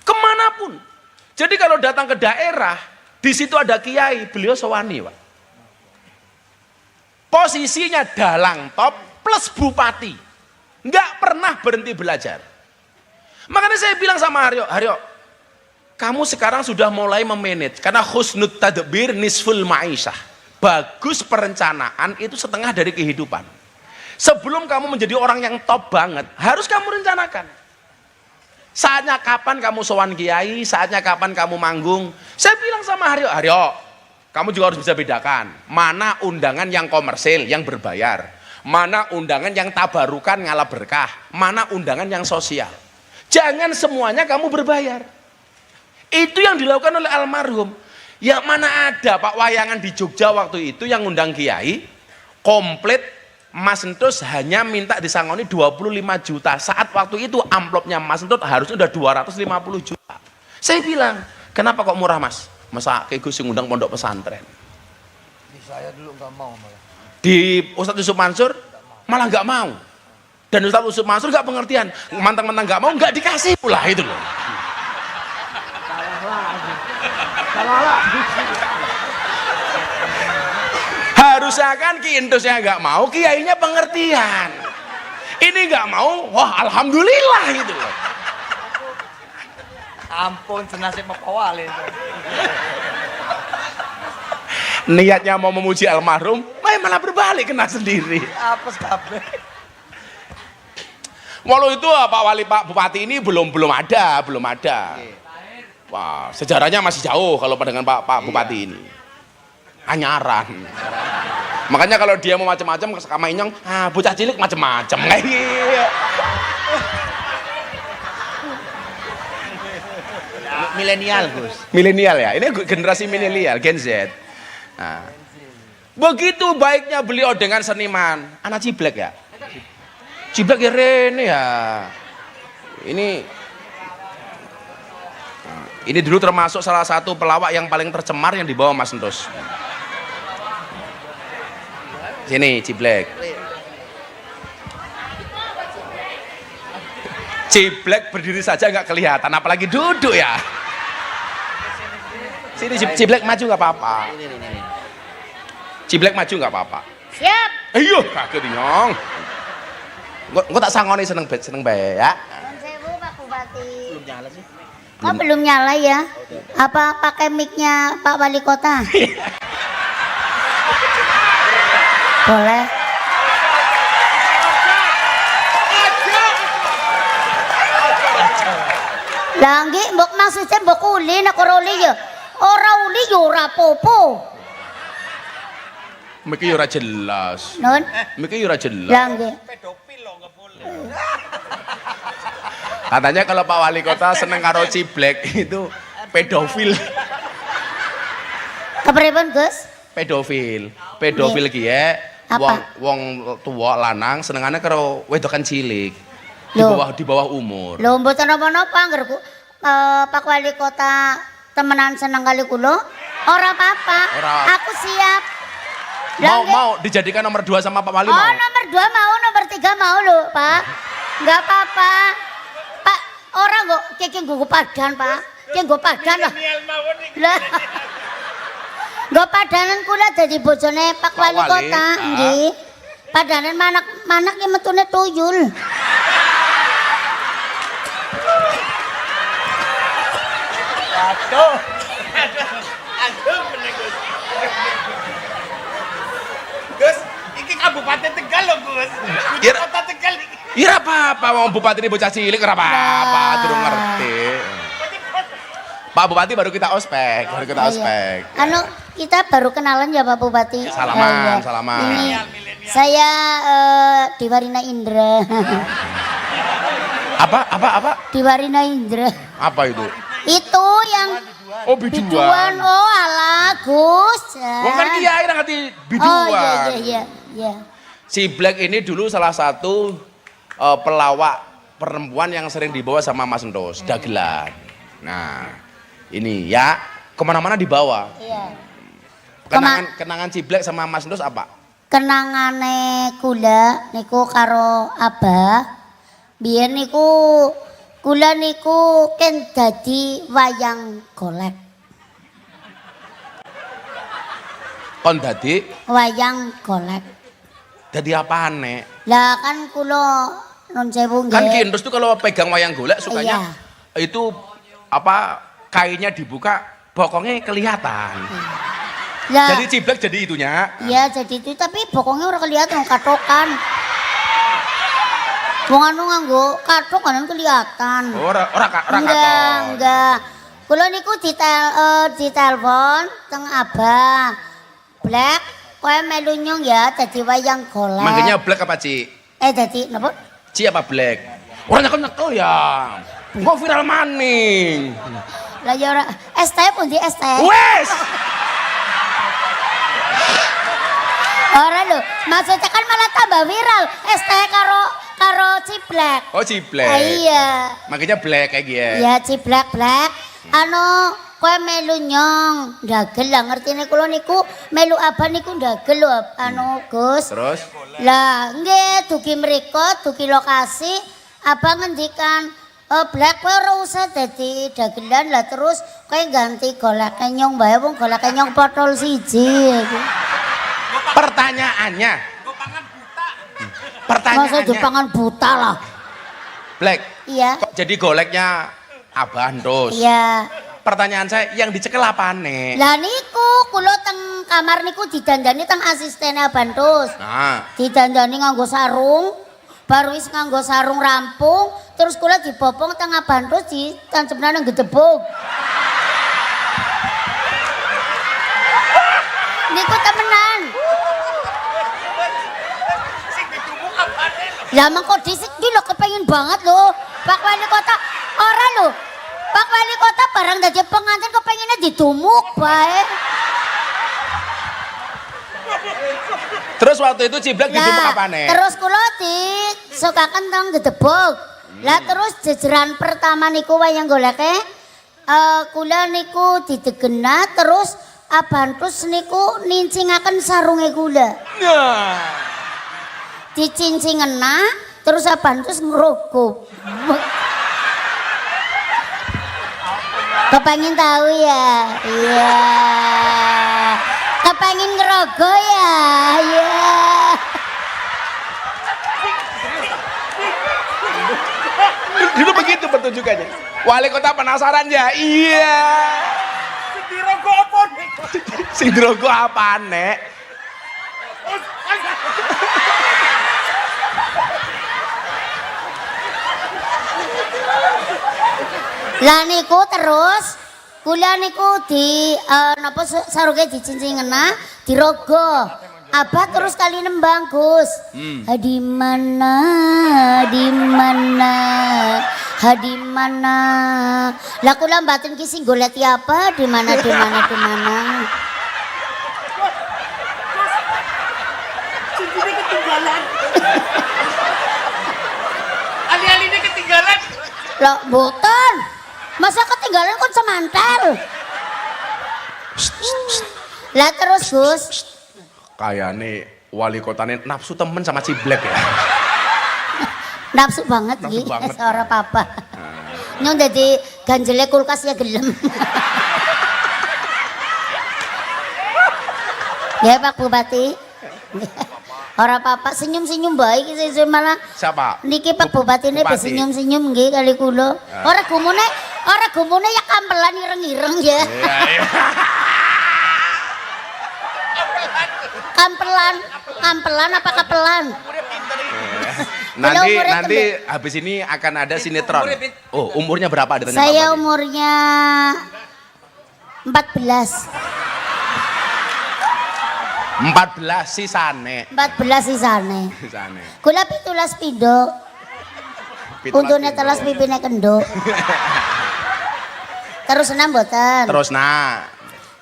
Kemanapun. Jadi kalau datang ke daerah, di situ ada kiai, beliau sewani, Pak. Posisinya dalang top plus bupati. Nggak pernah berhenti belajar. Makanya saya bilang sama Haryo, kamu sekarang sudah mulai memanage, karena husnut tadbir nisful ma'isyah. Bagus perencanaan itu setengah dari kehidupan. Sebelum kamu menjadi orang yang top banget, harus kamu rencanakan. Saatnya kapan kamu sowan kiai, saatnya kapan kamu manggung. Saya bilang sama Haryo, kamu juga harus bisa bedakan mana undangan yang komersil, yang berbayar, mana undangan yang tabarukan ngalah berkah, mana undangan yang sosial. Jangan semuanya kamu berbayar. Itu yang dilakukan oleh almarhum. Ya mana ada Pak Wayangan di Jogja waktu itu yang ngundang kiai, komplit Mas Entus hanya minta disangoni 25 juta. Saat waktu itu amplopnya Mas Entus harusnya udah 250 juta. Saya bilang, kenapa kok murah Mas? Masa kayak Gus ngundang pondok pesantren? Di saya dulu nggak mau malah. Di Ustadz Yusuf Mansur malah nggak mau. Dan Ustadz Yusuf Mansur nggak pengertian. Mantang-mantang nggak mau, nggak dikasih pula itu loh. Harusnya kan Ki Entusnya nggak mau, kiainya pengertian. Ini nggak mau, wah alhamdulillah gitu loh. Ampun, senasib mapawal itu. Niatnya mau memuji almarhum, malah berbalik kena sendiri. Apa kabeh? Walau itu Pak Bupati ini belum ada. Wah, sejarahnya masih jauh kalau dengan Pak Bupati ini. Anyaran. Makanya kalau dia mau macam-macam sama Inyong, bocah cilik macam-macam. Milenial, Gus. Milenial ya, ini generasi milenial, Gen Z. Nah, begitu baiknya beliau dengan seniman, anak Ciblek ya. Ciblek ya Rene ya. Ini dulu termasuk salah satu pelawak yang paling tercemar yang dibawa Mas Entus. Sini Ciblek. Ciblek berdiri saja nggak kelihatan, apalagi duduk ya. Sini Ciblek maju nggak apa-apa. Ciblek maju nggak apa-apa. Siap. Ayo kaget Nyong. Gua tak sangoni seneng bae ya. Nuwun sewu Pak Bupati. Belum nyala sih. Kok belum nyala ya? Apa pakai mic-nya Pak Wali Kota? Boleh. Lah nggih mbok maksudnya mbok uli nek ora uli ya. Ora uli ya ora apa-apa. Miki ora jelas. Nun. Miki ora jelas. Lah nggih. Pedofil loh, nggak boleh. Katanya kalau Pak Wali Kota seneng karo Ciblek itu pedofil. Kepripun, Gus? Pedofil ki ya. Apa? Wong tua lanang senengane karo wedokan cilik. Loh. Di bawah umur. Lho mboten napa-napa angger Pak Wali Kota temenan seneng kali kula. Ora apa-apa. Ora. Aku siap. Lah, nggih. Mau dijadikan nomor 2 sama Pak Wali Oh, mau? nomor 2 mau, nomor 3 mau lho, Pak. Enggak apa-apa. Pak, orang kok kiki nggo padan, Pak. Ki nggo padan lah. Milenial mawon iki. Lah. Nggo padanan kula dadi bojone Pak Pak Wali Wali, Kota, nggih. Padanan manak ki metune tuyul. Aduh. Aduh, bener Gus. Gus, iki Kabupaten Tegal loh, Gus. Iya. Kota Tegal iki. Iya apa-apa, wong bupati ini bocah cilik ora apa-apa, Lah. durung ngerti. Pak Bupati baru kita ospek, Iya. Anu, kita baru kenalan ya Pak Bupati. Salaman, Iya. salaman. Ini saya Diwarina Indra. Apa? Diwarina Indra. Apa itu? Itu yang Oh, biduan. biduan. Oh, alah Gus. Wong kan kiai nang ati Oh, biduan. iya. Si Black ini dulu salah satu pelawak perempuan yang sering dibawa sama Mas Entus, dagelan. Nah, ini ya kemana-mana dibawa. Iya. Kenangan si Black sama Mas Entus apa? Kenangane kula niku karo Abah. Biyen niku kula niku ken dadi wayang golek. Kon dadi Golek. dadi apaan nek? Lah kan kula nun sewu nggih. Kan Ki Entus tuh kalau pegang wayang golek sukanya itu apa kainnya dibuka, bokongnya kelihatan. Lah, Jadi Ciblek jadi itunya. iya jadi itu tapi bokongnya ora kelihatan katokan. Wong anu nganggo katok kan kelihatan. Ora Enggak, enggak. Kula niku ditelepon teng Abah. Black, kowe melu nyong ya dadi wayang golek. Manggilnya Black apa Ci? Dadi napa? Ci apa Black? Orang nyekel ya. Kok viral maning? Lah ya ora ST pun di ST. Wes. Ora lho, maksudnya kan malah tambah viral. ST karo ciblek. Oh ciblek. Iya. Makanya black kayak gini. Ya ciblek black. Anu kowe melu nyong, ndagel lah ngertine kula niku melu abah niku ndagel lho anu Gus. Terus? Lah nggih dugi mriko, dugi lokasi abah ngendikan black kowe ora usah dadi dagelan lah terus kowe ganti golek nyong bae wong golek nyong potol siji. Pertanyaannya. Masa Jepangan buta lah. Black. Iya. Kok jadi goleknya Abah Ndos? Iya. Pertanyaan saya yang dicekel apane? Lah niku kula teng kamar niku didandani teng asistene Abantus. Nah, Didandani nganggo sarung. Baru wis nganggo sarung rampung, terus kula dibopong teng Abantus ditancepna nang gedebuk. Niku temenan. Lah mengko dhisik iki lho kepengin banget lho. Pak Wali Kota ora lho. Pak Wali Kota barang dadi pengantin kepenginnya didumuk bae. terus waktu itu ciblek didumuk apane? Terus kula disukaken teng gedebuk. Lah terus jejeran pertama niku wayang goleke kula niku didegena terus Abantus niku nincingaken sarunge kula. Nah. Dicincingena terus Abantus ngerogoh. Kepengin tahu ya? Iya. Kepengin ngerogoh ya? Iya. Dulu begitu pertunjukannya. Wali kota penasaran ya? Iya. Dirogo apa nih? Sing drogo apane? Lah niku terus kula niku di napa sarunge dicincingena dirogo. Abah terus kali nembang Gus. Di mana? Di mana? Di mana? Lah kula mbaten ki sing goleti apa? Di mana? Di mana? Di mana? Cincinnya ketinggalan. Ali-alinya ketinggalan. Lah mboten. Masa ketinggalan kon semantel. Lah terus Gus. Kayane wali kotane nafsu temen sama ciblek ya. Nafsu banget Nafsu iki, banget. ora apa-apa. Nyong dadi ganjele kulkas ya gelem. Ya Pak Bupati. Ora apa-apa, senyum-senyum bae iki malah. Siapa? Niki Pak Bupati ini Bupati. senyum-senyum nggih kali kula. Ora gumune ya kampelan ireng-ireng ya. Iya, iya. Kampelan apa kapelan? Nanti umurnya nanti habis ini akan ada sinetron. Oh, umurnya berapa ditanya Saya Pak Bupati? umurnya 14. 14 sisane. 14 sisane. Sisane. Kula 17 pindho. Untune telas pipine kenduk. Terus enam mboten. Terus nah.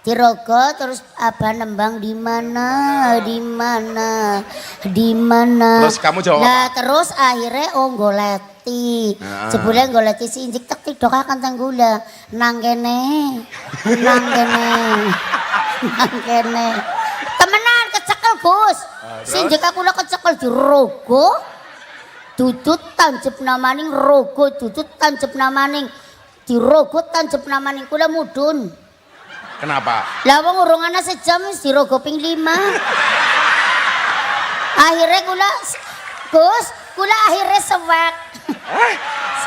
Dirogo terus abah nembang di mana, di mana, di mana. Terus kamu jawab Nah apa? terus akhirnya goleti. Sebulan goleti si injik tek tidok akan tenggula. Nang kene, nang kene, nang kene. Temenan kecekel Gus. Sinjik aku lah kecekel dirogo. Dudut tancep namaning rogo, dudut tancep namaning dirogo tancep namaning kula mudun. Kenapa? Lah wong urungane sejam wis dirogo ping 5. Akhirnya Gus, kula akhirnya sewek.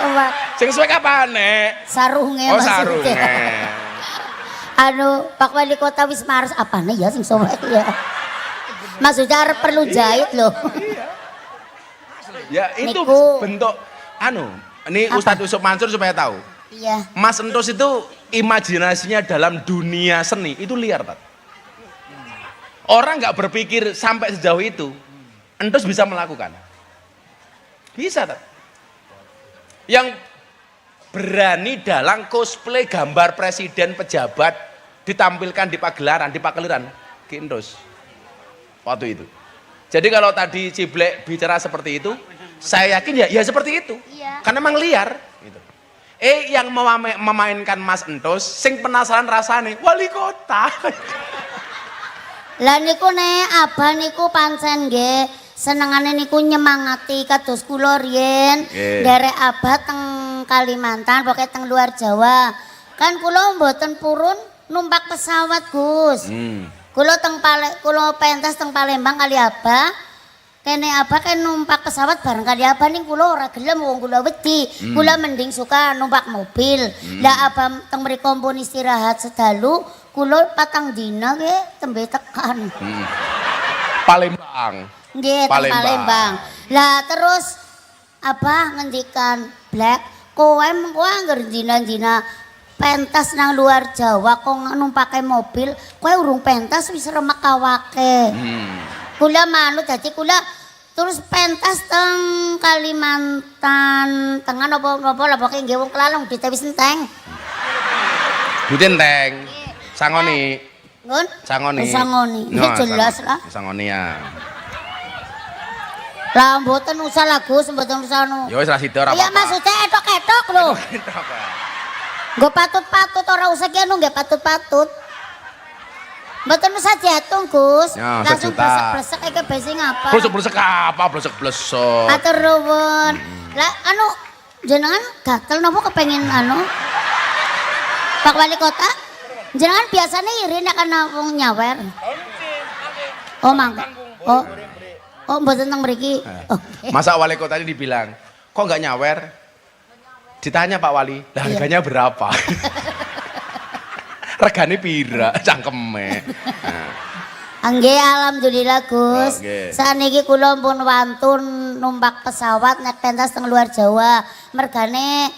Sewek. Sing suwek apane? Sarunge Oh, maksudnya. sarunge. Anu, Pak Wali Kota wis mares apane ya sing sewek ya. Maksudnya arep perlu jahit loh. Ya itu Niku. bentuk anu. Ini Apa? Ustadz Yusuf Mansur supaya tahu. Iya. Mas Entus itu imajinasinya dalam dunia seni itu liar, Tat. Orang nggak berpikir sampai sejauh itu. Entus bisa melakukan. Bisa, Tat. Yang berani dalang cosplay gambar presiden pejabat ditampilkan di pagelaran, di pakeliran Kindos waktu itu. Jadi kalau tadi Ciblek bicara seperti itu, saya yakin ya seperti itu. Iya. Karena memang liar gitu. Yang memainkan Mas Entus sing penasaran rasane wali kota. Lah niku abah niku pancen nggih senengane niku nyemangati kados kula riyen nderek abah teng Kalimantan pokoke teng luar Jawa. Kan kula mboten purun numpak pesawat, Gus. Kula pentas teng Palembang kali abah. Kene abah kan numpak pesawat bareng kali abah ning kula ora gelem wong kula wedi. Kula mending suka numpak mobil. Lah abah teng mriku pun istirahat sedalu, kula 4 dina nggih tembe tekan. Palembang. Nggih, teng Palembang. Lah terus abah ngendikan, "Black, kowe angger dina-dina pentas nang luar Jawa kok numpake mobil, kowe urung pentas wis remek awake." Kula manut dadi kula terus pentas teng Kalimantan Tengah napa lha pokoke nggih wong kelalung dite wis enteng. Ditenteng. Sangoni. Ngun? Sangoni. Sangoni. Ya jelas lah. Sangoni ya. Lah mboten usah lah Gus, mboten usah anu. Ya wis ra sida ora apa-apa. Ya maksudnya etok-etok lho. Nggo patut-patut ora usah ki anu nggih patut-patut. Mboten usah diatung, Gus. Ya, langsung sejuta. blesek-blesek iki besi ngapa? Blesek-blesek apa? Blesek-blesek. Matur nuwun. Lah anu jenengan gatel napa kepengin anu? Pak Wali Kota? Jenengan biasanya iri nek ana wong nyawer. Oh, mangga. Oh, mboten teng mriki. Oke. Masa wali kota ini dibilang, "Kok nggak nyawer?" Ditanya Pak Wali, "Lah harganya berapa?" Regane pira cangkeme. Nggih, alhamdulillah Gus. Oke. Saniki kula pun wantun numpak pesawat nek pentas teng luar Jawa. Mergane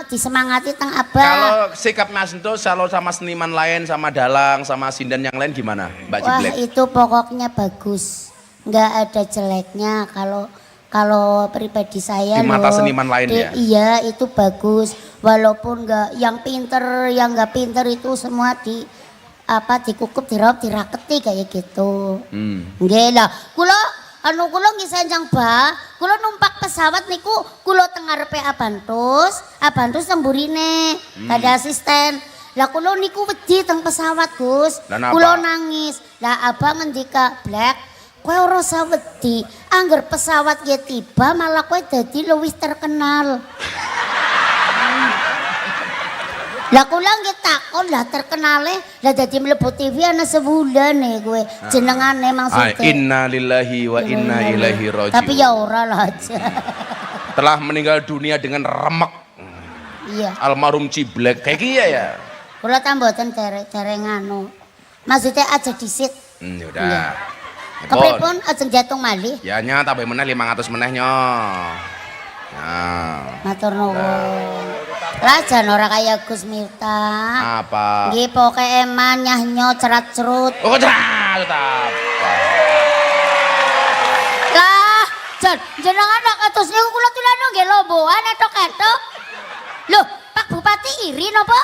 disemangati teng Abah. Kalau sikap Mas Entus kalau sama seniman lain, sama dalang, sama sinden yang lain gimana, Mbak Wah, Ciblek? itu pokoknya bagus. Nggak ada jeleknya kalau pribadi saya Di mata loh. seniman lain ya? Iya, itu bagus. Walaupun nggak yang pinter, yang nggak pinter itu semua dikukup, diraup, diraketi kayak gitu. Nggih lah. Kula nggih sanjang kula numpak pesawat niku kula teng ngarepe Abantus teng mburine. Ada asisten. Lah kula niku wedi teng pesawat, Gus. Lah napa? Kula nangis. Lah abang ngendika, "Black, kowe ora usah wedi. Angger pesawat ya tiba malah kowe dadi luwih terkenal." Lah kula nggih takon lah terkenale lah dadi mlebu TV ana sebulan nih kowe jenengane maksudnya. Inna lillahi wa inna ilaihi raji'un. Tapi ya ora lah aja. Telah meninggal dunia dengan remek. Iya. Almarhum Ciblek kayak gitu ya. Kula ta mboten dereng anu. Maksudnya aja disit. Ya udah. Iya. Ya, Kepripun aja jatuh malih. Ya nya tambah meneh 500 meneh nyo. Nah. Matur nuwun. Rajan ora kaya Gus Miftah. Apa? Nggih pokoke eman nyahnyo cerat-cerut. Oh, cerat apa? Lah, Jan, jenengan nak kados niku kula tulano nggih lomboan etok-etok. Loh, Pak Bupati iri napa?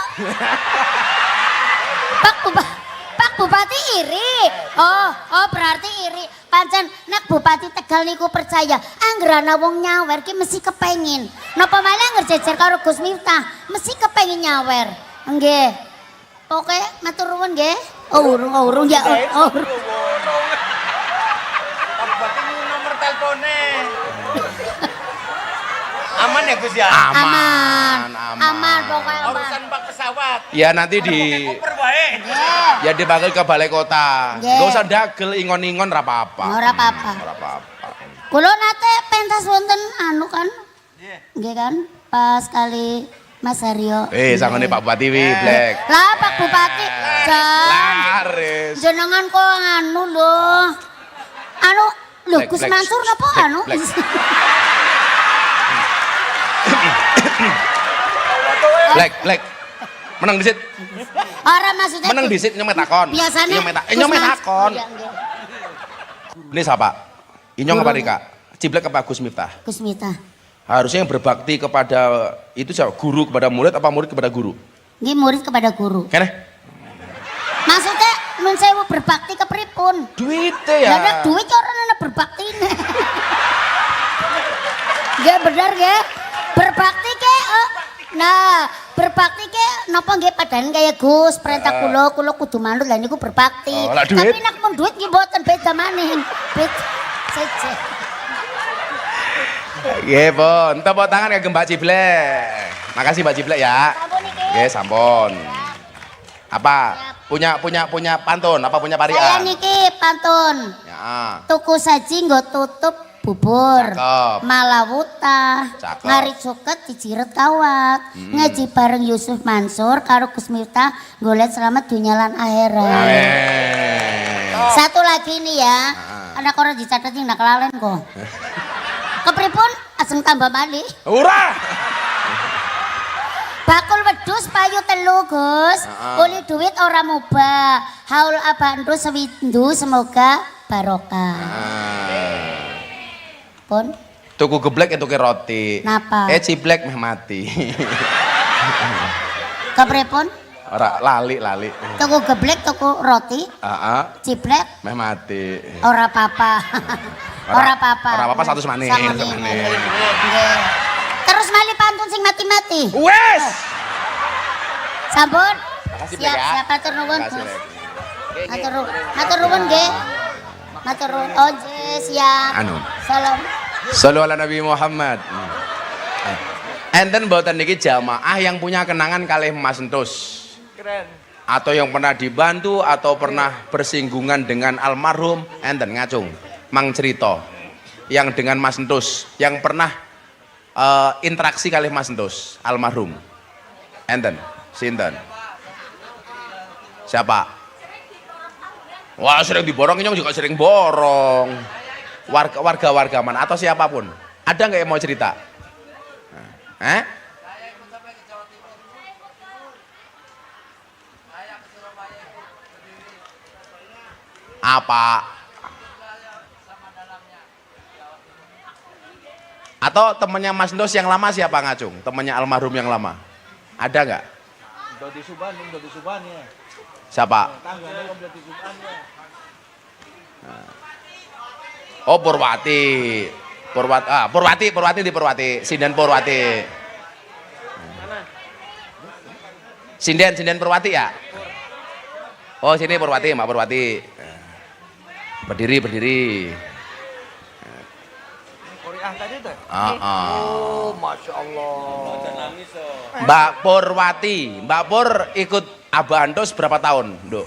Pak Bupati iri. Oh berarti iri. Pancen nek Bupati Tegal niku percaya anggerana wong nyawer ki mesti kepengin. Napa malah angger jejer karo Gus Miftah, mesti kepengin nyawer. Nggih. Pokoke matur nuwun nggih. Urung ya. Urung. Pak Bupati ini nomor teleponnya. Aman ya Gus ya? Aman pokoknya aman. Urusan bak pesawat. Ya nanti di Koper wae. Nggih. ya dipanggil ke balai kota. Nggih. Gak usah dagel ingon-ingon ora apa-apa. Ora apa-apa. Ora apa-apa. Kula nate pentas wonten anu kan? Nggih kan? Pas kali Mas Haryo. Sangone Pak Bupati wi, Black. Lah Pak Bupati, Jan. Laris. Jenengan kok anu lho. Anu lho Black, Gus Black. Mansur napa Black, anu? Black. Black. Menang disit. Ora maksudnya Menang disit nyomet takon. Biasanya Nyomet takon. Iya, nggih. Ini siapa? Inyong apa Rika? Ciblek apa Gus Miftah? Gus Miftah. Harusnya yang berbakti kepada itu siapa? Guru kepada murid apa murid kepada guru? Nggih murid kepada guru. Kene? Maksudnya nun sewu berbakti ke pripun? Duitnya ya. Lah ada duit orang ana berbakti. Nggih bener nggih. Berbakti ke nah, berbakti ke napa nggih padahal kaya Gus, perintah kula kudu manut lah niku berbakti. Oh, lah duit? Tapi nek mun duit nggih mboten beda maning. Beda. Seje. Nggih, Pun. Tepuk tangan kangge Mbak Ciblek. Makasih Mbak Ciblek ya. Sampun iki. Nggih, sampun. Apa? Punya pantun, apa punya Saya parian? niki pantun. Ya. Tuku saji nggo tutup bubur. Cakep. Malawuta. Cakep. Ngari cuket dijiret kawat. Ngaji bareng Yusuf Mansur karo Gus Miftah golek selamat dunia lan akhirat. Amin. Satu lagi nih ya. Anak orang dicatat yang nak kelalen kok. Kepripun asem tambah malih. Ura. Bakul wedhus payu telu, Gus. Uli duit ora mubah. Haul abandu sewindu semoga barokah. Pun Tuku geblek itu ke roti. Napa? Ciblek meh mati. kepripun? Ora lali. Tuku geblek, tuku roti, Heeh. ciblek, Meh mati. ora apa-apa. Ora apa-apa. Ora apa-apa, satu semaning. Nggih. Terus malih pantun sing mati-mati. Wes. Sampun? Makasih, Blek, Siap, ya. siap atur nuwun, Makasih, Gus. Lek. Matur nuwun nggih. Matur nuwun. Oh, nggih, siap. Anu. Salam. Sallu ala Nabi Muhammad. Enten mboten niki jamaah yang punya kenangan kalih Mas Entus. Keren. Atau yang pernah dibantu atau pernah bersinggungan dengan almarhum, enten ngacung. Mang cerita yang dengan Mas Entus, yang pernah interaksi kalih Mas Entus, almarhum. Enten, sinten? Siapa? Wah, sering diborong, ini juga sering borong. Warga mana atau siapapun. Ada nggak yang mau cerita? Apa? Atau temannya Mas Entus yang lama siapa ngacung? Temannya almarhum yang lama. Ada nggak? Dodi Subhan ya. Siapa? Tangganya Om Dodi Subhan ya. Oh, Purwati. Purwati. Sinden Purwati. Sinden Purwati ya? Oh, sini Purwati, Mbak Purwati. Berdiri. Korea tadi tuh. Oh. Oh, Masya Allah. Mbak Pur ikut Abah Antos berapa tahun, Dok?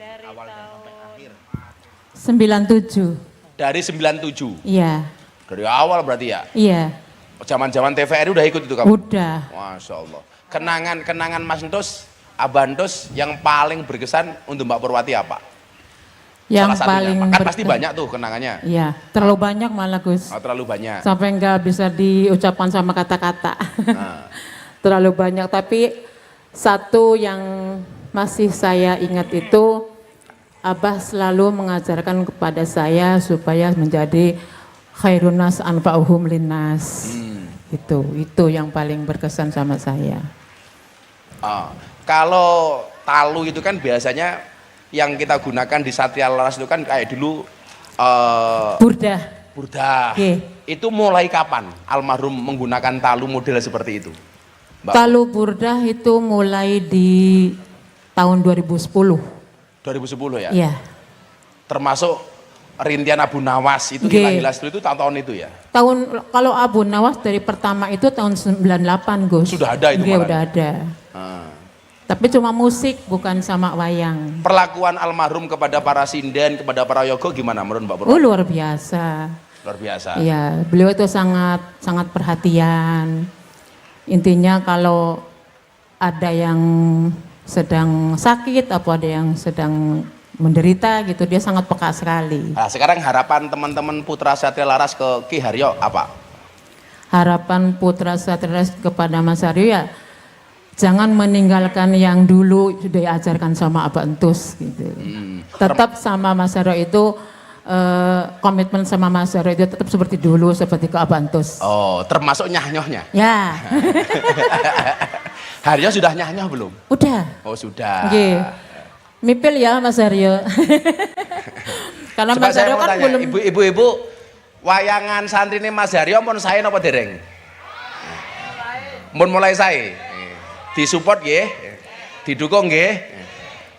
Dari tahun 97. Dari 97. Iya. Dari awal berarti ya? Iya. Zaman-zaman TVRI udah ikut itu kamu? Udah. Masya Allah. Kenangan Mas Entus, Abah Antos yang paling berkesan untuk Mbak Purwati apa? Yang Salah satunya. paling Kan pasti banyak tuh kenangannya. Iya, terlalu banyak malah Gus. Oh, terlalu banyak. Sampai nggak bisa diucapkan sama kata-kata. Nah. Terlalu banyak, tapi satu yang masih saya ingat itu Abah selalu mengajarkan kepada saya supaya menjadi khairun nas anfa'uhum linnas. Itu yang paling berkesan sama saya. Kalau talu itu kan biasanya yang kita gunakan di Satria Laras itu kan kayak dulu burdah. Oke. Itu mulai kapan almarhum menggunakan talu model seperti itu, Mbak? Talu burdah itu mulai di tahun 2010. 2010 ya? Iya. Termasuk rintian Abu Nawas itu Oke. hilas itu tahun itu ya? Kalau Abu Nawas dari pertama itu tahun 98 Gus. Sudah ada itu Iya, malah? udah ada. Tapi cuma musik, bukan sama wayang. Perlakuan almarhum kepada para sinden, kepada para yogo gimana menurut Mbak Purwati? Oh, luar biasa. Luar biasa. Iya, beliau itu sangat perhatian. Intinya kalau ada yang sedang sakit atau ada yang sedang menderita gitu, dia sangat peka sekali. Nah, sekarang harapan teman-teman Putra Satria Laras ke Ki Haryo apa? Harapan Putra Satria Laras kepada Mas Aryo ya, jangan meninggalkan yang dulu sudah diajarkan sama Abah Entus gitu. Tetap sama Mas Aryo itu komitmen sama Mas Haryo itu tetap seperti dulu, seperti ke Abantus. Oh, termasuk nyah-nyohnya. Ya, Haryo sudah nyah-nyoh belum? udah. Oh, sudah. Nggih. Mipil ya Mas Haryo. Karena Coba Mas saya Haryo mau kan tanya, belum. ibu-ibu, wayangan santri ini Mas Haryo pun saya napa dereng? Mun mulai saya. Disupport nggih. Didukung nggih.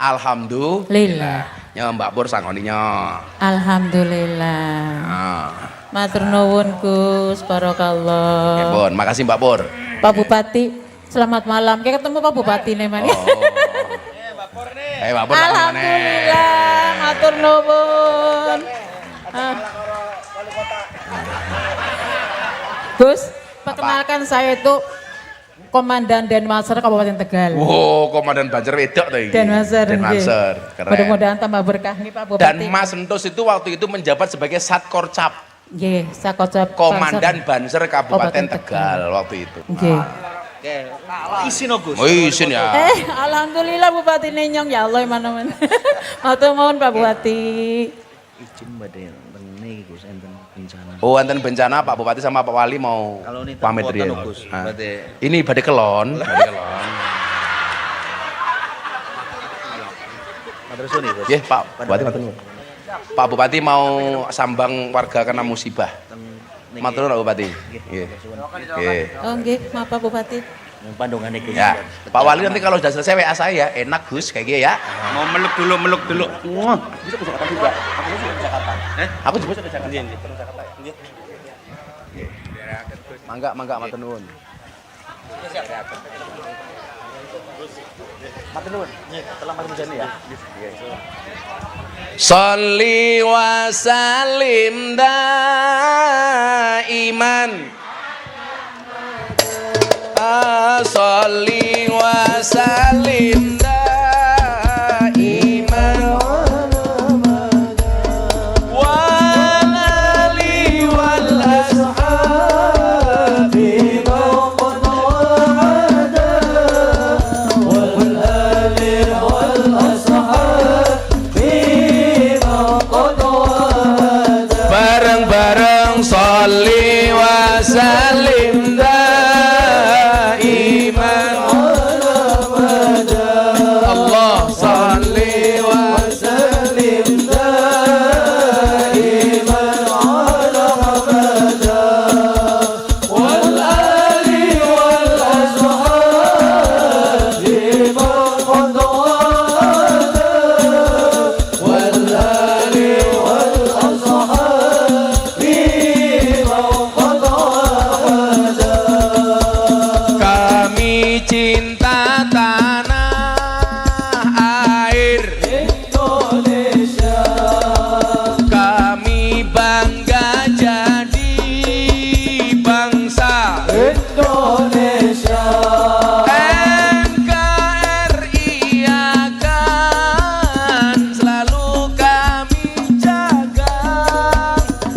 Alhamdulillah. Ya Mbak Pur sangoninya. Alhamdulillah. Ah. Matur nuwun Gus, barakallah. Ya pun, makasih Mbak Pur. Pak Bupati, selamat malam. Kayak ketemu Pak Bupati nih man. Oh. Mbak Pur Alhamdulillah, matur nuwun. Ah. Gus, perkenalkan saya itu Komandan Denmaser Kabupaten Tegal. Wow, Komandan Banjar wedok tuh ini. Denmaser. Denmaser, keren. Mudah-mudahan tambah berkah nih Pak Bupati. Dan Mas Entus itu waktu itu menjabat sebagai Satkorcap, Nggih, Sakocap Komandan Banser Kabupaten Kabupaten Tegal waktu itu. Nggih. Isin oh, Gus. Oh, izin ya. Alhamdulillah Bupati Nenyong ya Allah mana-mana. Matur nuwun Pak Bupati. Izin badhe bengi Gus enten bencana. Oh, enten bencana Pak Bupati sama Pak Wali mau Kalau ini pamit tempotan, riyen. Gus. Ah. Badhe- Ini badhe kelon, badhe kelon. Matur suwun Gus. Nggih, Pak Bupati matur nuwun. Pak Bupati mau sambang warga kena musibah. Matur nuwun Pak Bupati. Nggih. Nggih. Oh nggih, maaf Pak Bupati. Pandungane Gus. Ya, Pak Wali nanti kalau sudah selesai WA saya, enak Gus kayak gini ya. Mau meluk dulu. Bisa ke Jakarta juga. Aku juga ke Jakarta. Aku juga ke Jakarta. Iya, ke Jakarta ya. Mangga matur nuwun. Matur nuwun. Setelah Mas Mujani ya. Sholli wa salim daiman. Sholli wa salim daiman wal ali wal ashabi bareng-bareng sholli wa salim daiman Allah sholli wa salim daiman wal ali wal ashabi wal ali wal kami cinta tanah air Indonesia, kami bangga jadi bangsa Indonesia. NKRI akan selalu kami jaga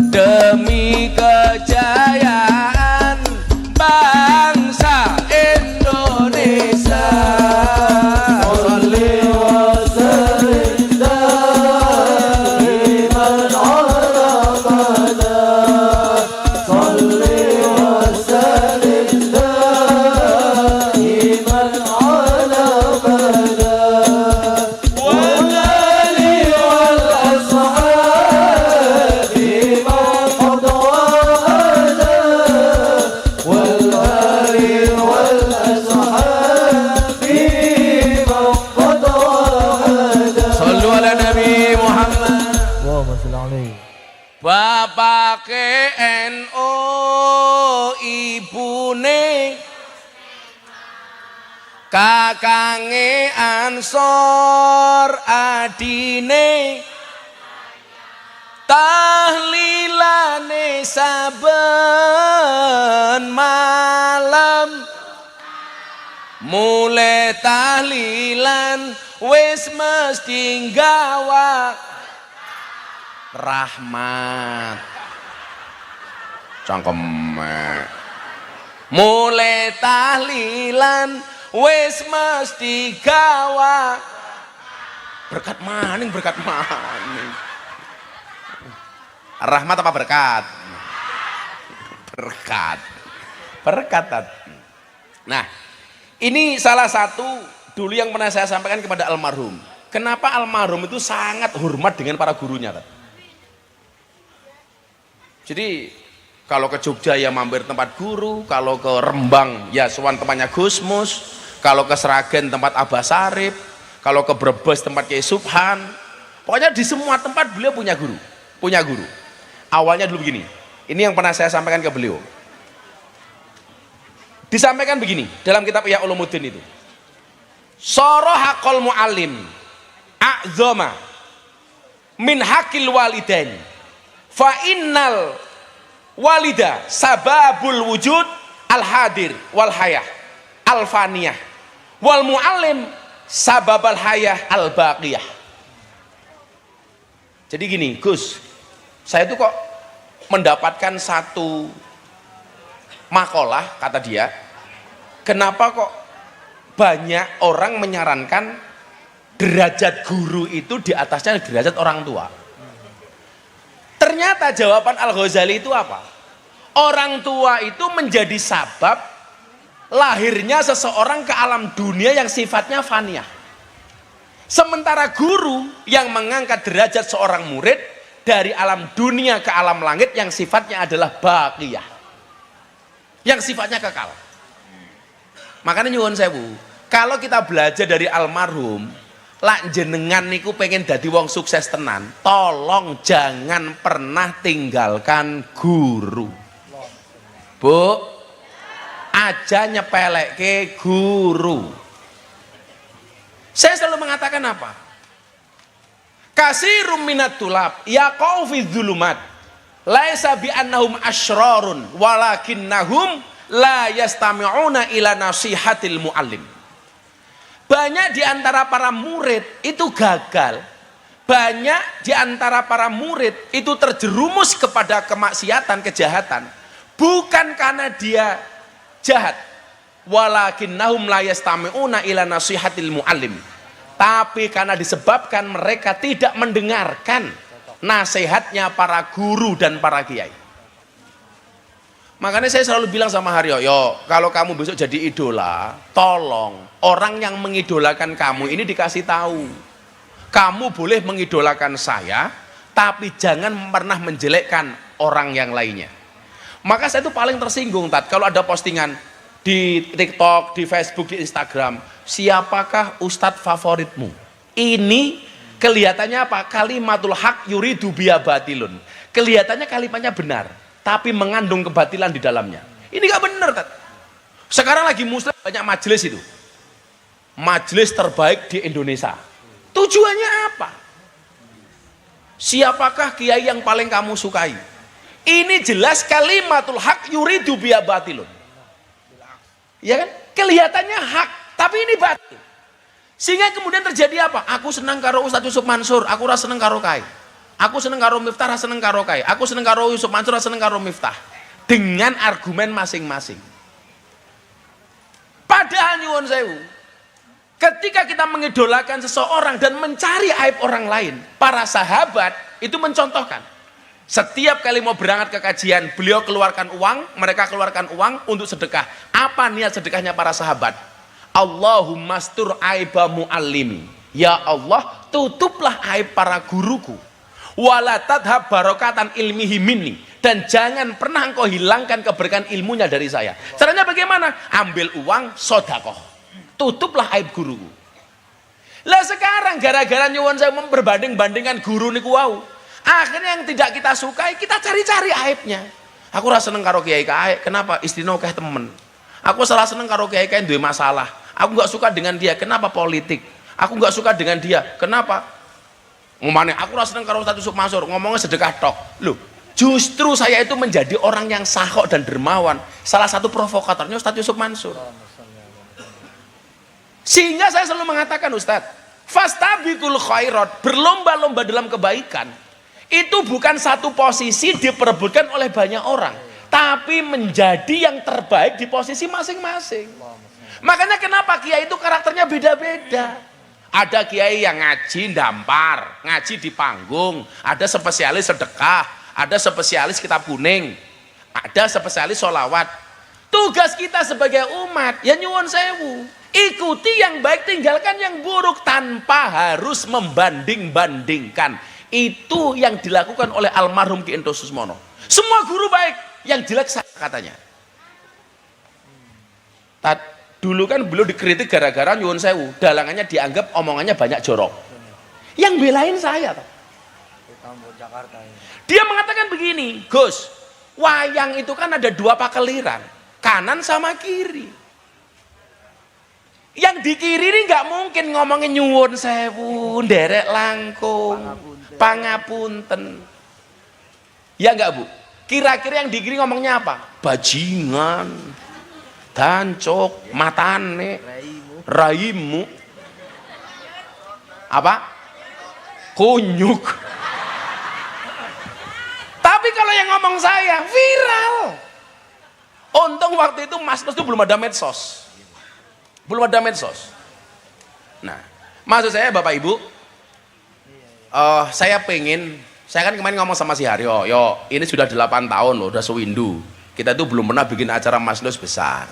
demi kejayaan bangsa Indonesia. Sholli wa sallim daiman ala abada. Sholli wa sallim daiman ala abada. Wal ali wal ashabi man qad wa'ada. Wal ali wal ashabi man qad wa'ada. Sallu ala Nabi Muhammad. Bapak NU ibune kakange Ansor adine tahlilane saben malam mulai tahlilan wis mesti gawa rahmat cangkem mulai tahlilan wis mesti gawa berkat maning Rahmat apa berkat? Berkat. Berkat. Nah, ini salah satu dulu yang pernah saya sampaikan kepada almarhum. Kenapa almarhum itu sangat hormat dengan para gurunya, Tat? Jadi kalau ke Jogja ya mampir tempat guru, kalau ke Rembang ya sowan tempatnya Gusmus, kalau ke Sragen tempat Abah Sarip, kalau ke Brebes tempat Kiai Subhan. Pokoknya di semua tempat beliau punya guru, punya guru. Awalnya dulu begini. Ini yang pernah saya sampaikan ke beliau. Disampaikan begini dalam kitab Ihya Ulumuddin itu. Sarahaqal muallim a'zama min haqqil walidain. Fa innal walida sababul wujud al hadir wal hayah al faniyah wal muallim sababal hayah al baqiyah. Jadi gini, Gus, saya tuh kok mendapatkan satu makalah, kata dia, kenapa kok banyak orang menyarankan derajat guru itu di atasnya derajat orang tua. Ternyata jawaban Al-Ghazali itu apa? Orang tua itu menjadi sabab lahirnya seseorang ke alam dunia yang sifatnya faniyah. Sementara guru yang mengangkat derajat seorang murid dari alam dunia ke alam langit yang sifatnya adalah baqiyah, yang sifatnya kekal. Makanya nyuwun sewu, kalau kita belajar dari almarhum, lak jenengan niku pengen dadi wong sukses tenan, tolong jangan pernah tinggalkan guru. Bu, aja nyepelekke guru. Saya selalu mengatakan apa? Kasirum minat tulab yaqau fi dzulumat laisa bi annahum asyrarun walakinnahum la yastami'una ila nasihatil muallim. Banyak di antara para murid itu gagal. Banyak di antara para murid itu terjerumus kepada kemaksiatan, kejahatan. Bukan karena dia jahat. Walakinnahum la yastami'una ila nasihatil muallim. Tapi karena disebabkan mereka tidak mendengarkan nasihatnya para guru dan para kiai. Makanya saya selalu bilang sama Haryo, yo kalau kamu besok jadi idola, tolong orang yang mengidolakan kamu ini dikasih tahu. Kamu boleh mengidolakan saya, tapi jangan pernah menjelekkan orang yang lainnya. Maka saya itu paling tersinggung, Tat, kalau ada postingan di TikTok, di Facebook, di Instagram, siapakah ustadz favoritmu? Ini kelihatannya apa? Kalimatul haq yuridu biya batilun. Kelihatannya kalimatnya benar, tapi mengandung kebatilan di dalamnya. Ini gak benar, Tat. Sekarang lagi muslim banyak majelis itu, majelis terbaik di Indonesia. Tujuannya apa? Siapakah kiai yang paling kamu sukai? Ini jelas kalimatul haq yuridu biya batilun. Ya kan? Kelihatannya hak, tapi ini batil. Sehingga kemudian terjadi apa? Aku senang karo Ustadz Yusuf Mansur, aku rasa senang karo Kai. Aku seneng karo Miftah, seneng karo Kai. Aku seneng karo Yusuf Mansur, seneng karo Miftah. Dengan argumen masing-masing. Padahal nyuwun sewu, ketika kita mengidolakan seseorang dan mencari aib orang lain, para sahabat itu mencontohkan. Setiap kali mau berangkat ke kajian, beliau keluarkan uang, mereka keluarkan uang untuk sedekah. Apa niat sedekahnya para sahabat? Allahumma stur aiba muallimi. Ya Allah, tutuplah aib para guruku. Wala tadhab barokatan ilmihi minni, dan jangan pernah engkau hilangkan keberkahan ilmunya dari saya. Caranya bagaimana? Ambil uang sodakoh, tutuplah aib guruku. Lah sekarang gara-gara nyuwun saya memperbanding-bandingkan guru niku wau, akhirnya yang tidak kita sukai kita cari-cari aibnya. Aku rasa seneng karo kiai kae, kenapa istrine akeh temen. Aku salah seneng karo kiai kae duwe masalah. Aku nggak suka dengan dia, kenapa politik. Aku nggak suka dengan dia, kenapa? Ngomongnya, aku rasa seneng karo Ustadz Yusuf Mansur, ngomongnya sedekah tok. Loh, justru saya itu menjadi orang yang sahok dan dermawan. Salah satu provokatornya Ustadz Yusuf Mansur. Sehingga saya selalu mengatakan, Ustadz, fastabiqul khairat, berlomba-lomba dalam kebaikan, itu bukan satu posisi diperebutkan oleh banyak orang, tapi menjadi yang terbaik di posisi masing-masing. Makanya kenapa kiai itu karakternya beda-beda. Ada kiai yang ngaji dampar, ngaji di panggung, ada spesialis sedekah, ada spesialis kitab kuning, ada spesialis sholawat. Tugas kita sebagai umat, ya nyuwun sewu, ikuti yang baik, tinggalkan yang buruk tanpa harus membanding-bandingkan. Itu yang dilakukan oleh almarhum Ki Ento Susmono. Semua guru baik, yang jelek saya katanya. Dulu kan beliau dikritik gara-gara nyuwun sewu, dalangannya dianggap omongannya banyak jorok. Yang belain saya. Dia mengatakan begini, Gus, wayang itu kan ada dua pakeliran, kanan sama kiri. Yang di kiri ini nggak mungkin ngomongin nyuwun sewu, nderek langkung, pangapunten. Ya nggak Bu? Kira-kira yang di kiri ngomongnya apa? Bajingan, dancok, matane, raimu, apa? Kunyuk. Tapi kalau yang ngomong saya viral. Untung waktu itu Mas Nus itu belum ada medsos. Belum ada medsos. Nah, maksud saya Bapak Ibu, saya kan kemarin ngomong sama si Haryo, yo ini sudah 8 tahun loh, udah sewindu. Kita itu belum pernah bikin acara Mas Nus besar.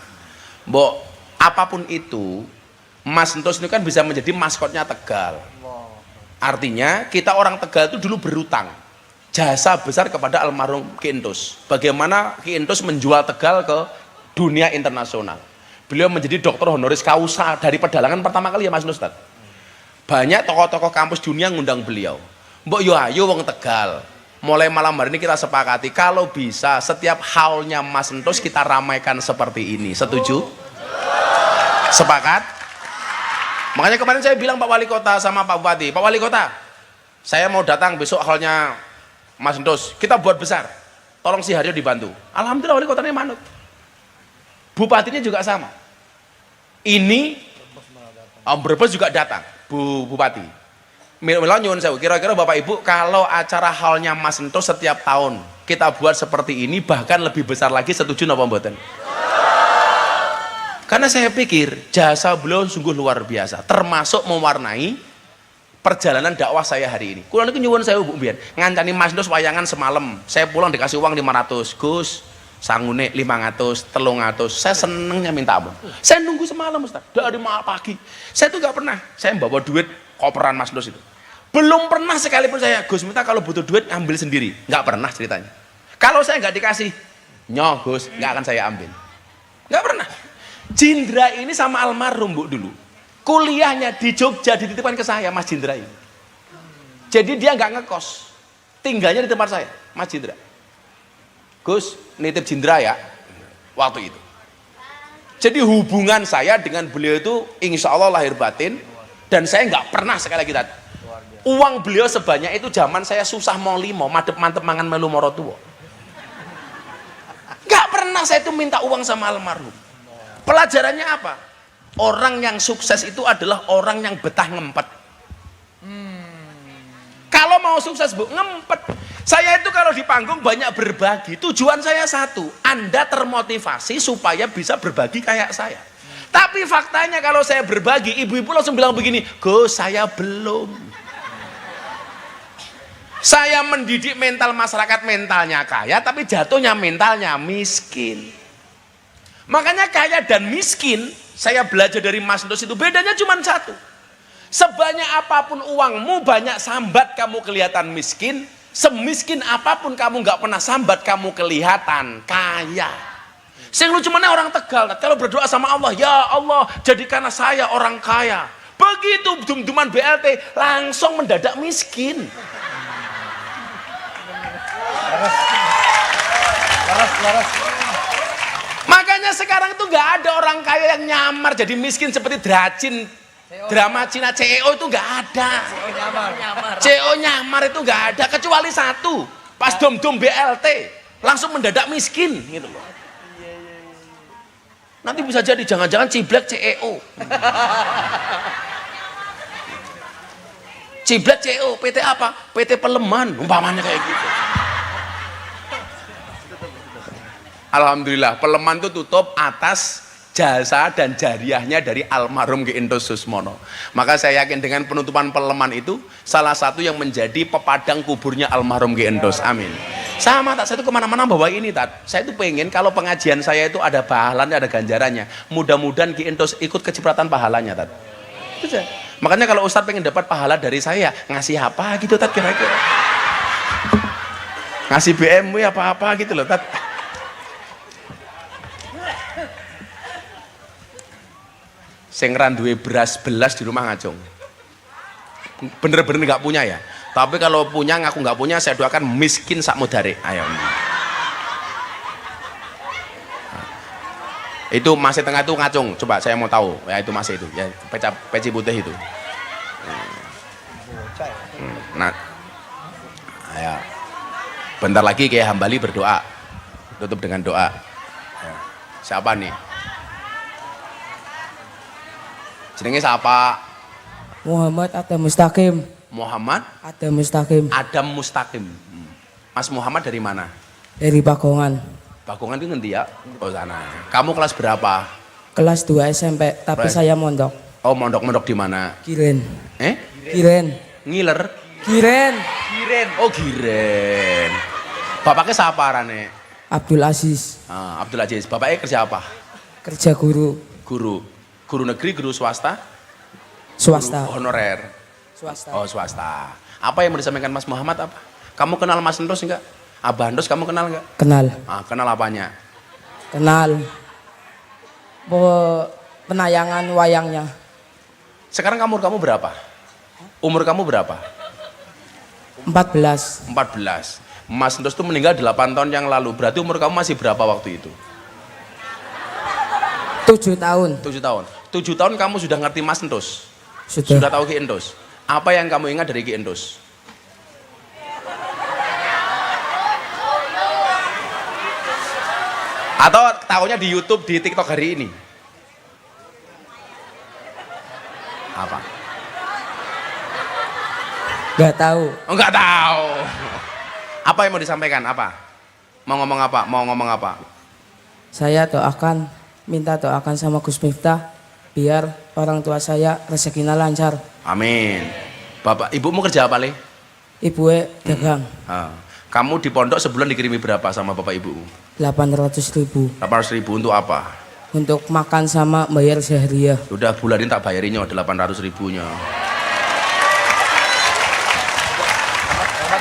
Mbok, apapun itu, Mas Nus itu kan bisa menjadi maskotnya Tegal. Artinya kita orang Tegal itu dulu berutang jasa besar kepada almarhum Ki Entus. Bagaimana Ki Entus menjual Tegal ke dunia internasional. Beliau menjadi dokter honoris causa dari pedalangan pertama kali ya Mas Nus. Banyak tokoh-tokoh kampus dunia ngundang beliau. Mbok yo ayo wong Tegal. Mulai malam hari ini kita sepakati kalau bisa setiap haulnya Mas Entus kita ramaikan seperti ini. Setuju? Sepakat? Makanya kemarin saya bilang Pak Wali Kota sama Pak Bupati, Pak Wali Kota, saya mau datang besok haulnya Mas Entus, kita buat besar. Tolong si Haryo dibantu. Alhamdulillah Wali Kotanya manut. Bupatinya juga sama. Ini Om Brebes juga datang, Bu Bupati. Mila nyuwun sewu, kira-kira Bapak Ibu kalau acara halnya Mas Entus setiap tahun kita buat seperti ini, bahkan lebih besar lagi, setuju napa mboten? Karena saya pikir jasa beliau sungguh luar biasa, termasuk mewarnai perjalanan dakwah saya hari ini. Kula niku nyuwun sewu Bu mbiyen, ngancani Mas Entus wayangan semalam. Saya pulang dikasih uang 500, Gus. Sangune 500, 300. Saya senengnya minta ampun. Saya nunggu semalam Ustaz, dari pagi. Saya tuh gak pernah, saya bawa duit koperan Mas Entus itu. Belum pernah sekalipun saya, Gus minta kalau butuh duit ambil sendiri. Gak pernah ceritanya. Kalau saya gak dikasih, nyoh Gus, gak akan saya ambil. Gak pernah. Jindra ini sama almarhum Bu dulu. Kuliahnya di Jogja dititipkan ke saya Mas Jindra ini. Jadi dia gak ngekos. Tinggalnya di tempat saya, Mas Jindra. Gus, nitip Jindra ya, waktu itu. Jadi hubungan saya dengan beliau itu insya Allah lahir batin. Dan saya nggak pernah sekali lagi tadi. Uang beliau sebanyak itu zaman saya susah mau limo, madep-mantep mangan melu moro tuwa. Nggak pernah saya itu minta uang sama almarhum. Pelajarannya apa? Orang yang sukses itu adalah orang yang betah ngempet. Kalau mau sukses Bu, ngempet. Saya itu kalau di panggung banyak berbagi, tujuan saya satu, Anda termotivasi supaya bisa berbagi kayak saya. Tapi faktanya kalau saya berbagi, ibu-ibu langsung bilang begini, Gus saya belum. Saya mendidik mental masyarakat mentalnya kaya, tapi jatuhnya mentalnya miskin. Makanya kaya dan miskin, saya belajar dari Mas Entus itu bedanya cuma satu. Sebanyak apapun uangmu, banyak sambat kamu kelihatan miskin. Semiskin apapun kamu nggak pernah sambat, kamu kelihatan kaya. Sing lucu mana orang Tegal, kalau berdoa sama Allah, ya Allah jadikanlah saya orang kaya. Begitu dum-duman BLT langsung mendadak miskin. Laras. Makanya sekarang itu nggak ada orang kaya yang nyamar jadi miskin seperti drama Cina CEO itu nggak ada. CEO nyamar itu nggak ada, kecuali satu, pas dom-dom BLT langsung mendadak miskin gitu loh. Nanti bisa jadi jangan-jangan ciblek CEO. Ciblek CEO, PT apa? PT Peleman, umpamanya kayak gitu. Alhamdulillah, Peleman itu tutup atas jasa dan jariahnya dari almarhum Ki Entus Susmono. Maka saya yakin dengan penutupan Peleman itu salah satu yang menjadi pepadang kuburnya almarhum Ki Entus. Amin. Sama tak, saya itu kemana-mana bawa ini tak. Saya itu pengen kalau pengajian saya itu ada pahalanya, ada ganjarannya. Mudah-mudahan Ki Endos ikut kecipratan pahalanya tak. Itu saja. Makanya kalau Ustadz pengen dapat pahala dari saya, ngasih apa gitu tak kira-kira? Ngasih BMW apa-apa gitu loh tak. Sing randuwe beras belas di rumah ngacung. Bener-bener nggak punya ya. Tapi kalau punya ngaku nggak punya, saya doakan miskin sak mudare. Ayo. Itu masih tengah itu ngacung. Coba saya mau tahu. Ya itu masih itu. Ya peci putih itu. Nah, ayo. Bentar lagi kayak Hambali berdoa. Tutup dengan doa. Siapa nih? Jenenge siapa? Muhammad Adam Mustaqim. Muhammad Adam Mustaqim Adam Mustaqim. Mas Muhammad dari mana? dari Bagongan. Bagongan itu ngendi ya? Oh sana. Kamu kelas berapa? Kelas 2 SMP, tapi Baik. saya mondok. Oh mondok-mondok di mana? Kiren. Kiren. Ngiler? Kiren. Giren. Oh Giren. Bapaknya siapa arane? Abdul Aziz, Abdul Aziz. Bapaknya kerja apa? kerja guru Guru. Guru negeri, guru swasta? swasta. Guru honorer. Swasta. Oh swasta. Apa yang mau disampaikan Mas Muhammad apa? Kamu kenal Mas Endos enggak? Abah Endos kamu kenal enggak? Kenal. Kenal apanya? Kenal. Penayangan wayangnya. Sekarang kamu berapa? Umur kamu berapa? 14. 14. Mas Endos itu meninggal 8 tahun yang lalu. Berarti umur kamu masih berapa waktu itu? 7 tahun. 7 tahun. 7 tahun kamu sudah ngerti Mas Endos? Sudah. Sudah tahu Ki Endos? Apa yang kamu ingat dari Ki Endos? Atau tahunya di YouTube, di TikTok hari ini? Apa? Gak tahu. Oh, enggak tahu. Apa yang mau disampaikan? Apa? Mau ngomong apa? Mau ngomong apa? Saya minta doakan sama Gus Miftah biar orang tua saya rezekinya lancar. Amin. Bapak, ibumu kerja apa, Le? Ibu dagang. Kamu di pondok sebulan dikirimi berapa sama bapak ibumu? 800.000 800.000 untuk apa? untuk makan sama bayar sehariah. Udah bulanin tak bayarinya 800.000-nya.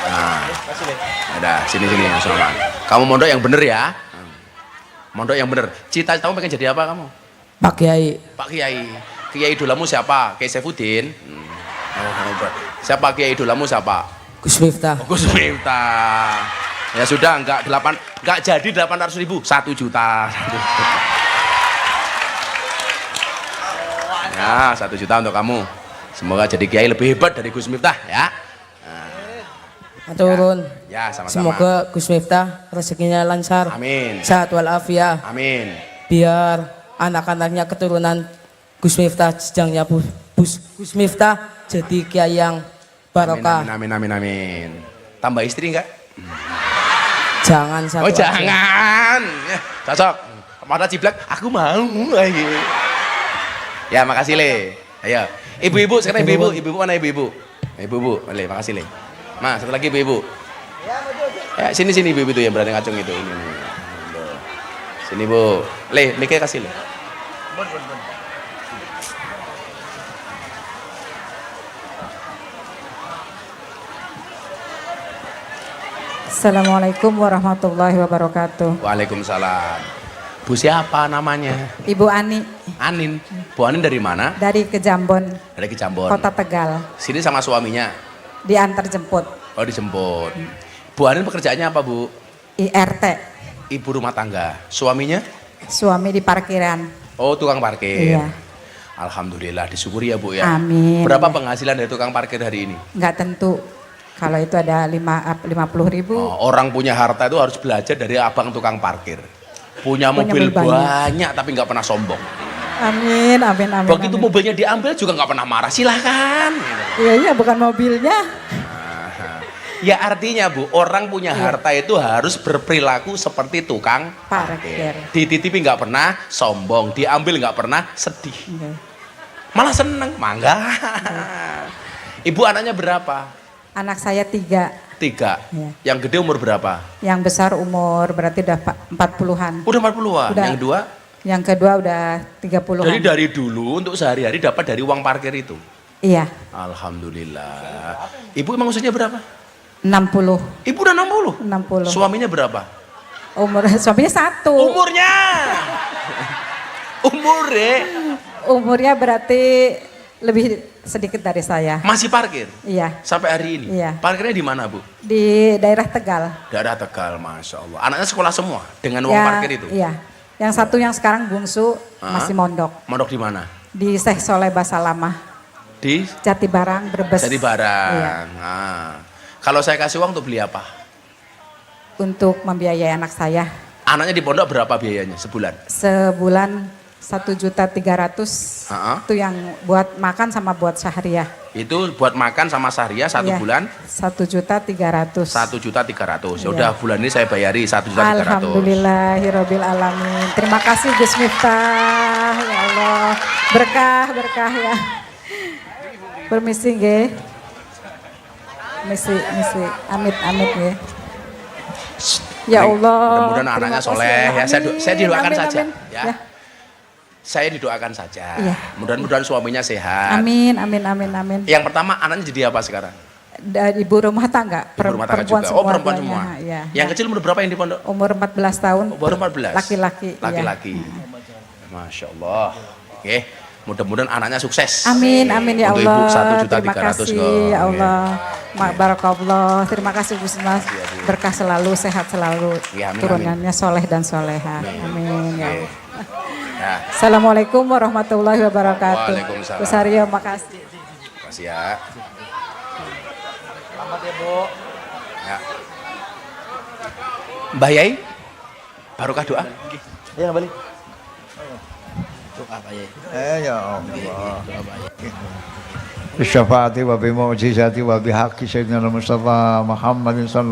Nah, ada sini sama. Kamu mondok yang bener ya. Mondok yang bener. Cita-citamu pengen jadi apa kamu? Pak Kiai. Pak Kiai. Kiai idolamu siapa? Kiai Saifuddin. Siapa kiai idolamu siapa? Gus Miftah. Gus Miftah. Ya sudah, enggak jadi 800.000, 1 juta. Ya, 1 juta untuk kamu. Semoga jadi kiai lebih hebat dari Gus Miftah ya. Turun. Ya, sama-sama. Semoga Gus Miftah rezekinya lancar. Amin. Sehat walafiat. Amin. Biar anak-anaknya keturunan Gus Miftah, jenjangnya Gus Miftah jadi kiai yang barokah. Amin. Tambah istri enggak? Jangan satu. Oh aja. jangan. Ya, cocok. Pada ciblak, aku mau. Ya makasih Le. Ayo. Ibu-ibu sekarang ibu-ibu. Ibu-ibu mana ibu-ibu? Ibu-ibu. Le, makasih Le. Mas, satu lagi ibu-ibu. Ya sini ibu-ibu tuh yang berani ngacung itu. Ini. Sini Bu. Le, mikir kasih Le. Assalamualaikum warahmatullahi wabarakatuh. Waalaikumsalam. Bu siapa namanya? Ibu Ani Anin. Bu Anin dari mana? dari Kejambon, Dari Kejambon. Kota Tegal. Sini sama suaminya. Diantar jemput. Oh dijemput. Bu Anin pekerjaannya apa Bu? IRT. Ibu rumah tangga. Suaminya? Suami di parkiran. Oh tukang parkir. Iya. Alhamdulillah disyukuri ya Bu ya. Amin. Berapa penghasilan dari tukang parkir hari ini? Nggak tentu. Kalau itu ada 50.000. Oh, orang punya harta itu harus belajar dari abang tukang parkir. Punya mobil mobil banyak tapi nggak pernah sombong. Amin. Begitu amin. mobilnya diambil juga nggak pernah marah. Silahkan. Iya, bukan mobilnya. Ya artinya Bu, orang punya harta itu harus berperilaku seperti tukang Parkir. Dititipi nggak pernah sombong, diambil nggak pernah sedih. Iya. Malah seneng, mangga. Ibu anaknya berapa? Anak saya 3. 3. Iya. Yang gede umur berapa? Yang besar umur berarti udah 40-an. Udah 40-an. Udah. Yang kedua? Yang kedua udah 30-an. Jadi dari dulu untuk sehari-hari dapat dari uang parkir itu. Iya, Alhamdulillah. Ibu emang usianya berapa? 60. Ibu udah 60. 60. Suaminya berapa? Suaminya 1. Umurnya. Umurnya berarti lebih sedikit dari saya. Masih parkir Iya, sampai hari ini. Iya. Parkirnya di mana, Bu? di daerah Tegal. Daerah Tegal, Masya Allah. Anaknya sekolah semua dengan uang parkir itu. Iya. Yang satu yang sekarang bungsu masih mondok Mondok di mana? di Syekh Soleh Basalamah, Di Jatibarang, Brebes. Jadi barang. Iya. Nah, kalau saya kasih uang untuk beli apa? Untuk membiayai anak saya. Anaknya di pondok berapa biayanya sebulan? Sebulan 1.300.000. Ha-ha. Itu yang buat makan sama buat syahriah. Itu buat makan sama Syariah satu Iya, bulan 1.300.000. 1.300.000. Ya Iya. udah bulan ini saya bayari 1.300.000. Alhamdulillahirabbil alamin. Terima kasih Gus Miftah. Ya Allah, berkah ya. Permisi nggih. Misi. Amit nggih. Ya Allah. Mudah-mudahan anaknya terima kasih. soleh ya. Saya didoakan Amin, saja. amin. Ya. Saya didoakan saja. Iya. Mudah-mudahan suaminya sehat. Amin. Yang pertama anaknya jadi apa sekarang? Ibu rumah tangga, Ibu rumah tangga perempuan juga. semua. Oh, perempuan duanya, semua. iya. Yang kecil umur berapa yang di pondok? Umur 14 tahun. Oh, baru 14. Laki-laki. Iya. Laki-laki. Masya Allah. Oke. Mudah-mudahan anaknya sukses. Amin ya Untuk Allah. Ibu 1.300.000 Terima kasih kok. ya Allah. Barakallah. Terima kasih Gus Mas. Berkah selalu, sehat selalu. Ya, amin, Turunannya soleh dan soleha. Amin ya Oke. Allah. Ya, Assalamualaikum warahmatullahi wabarakatuh. Waalaikumsalam. Gus Aryo, makasih. terima kasih ya. Selamat ya, Bu. Ya. Mbah Yai, barokah doa. Ya balik. Ya Allah. Bisyafaati wa bimu'jizati wa bihaqi Sayyidina Mustafa Muhammadin sallallahu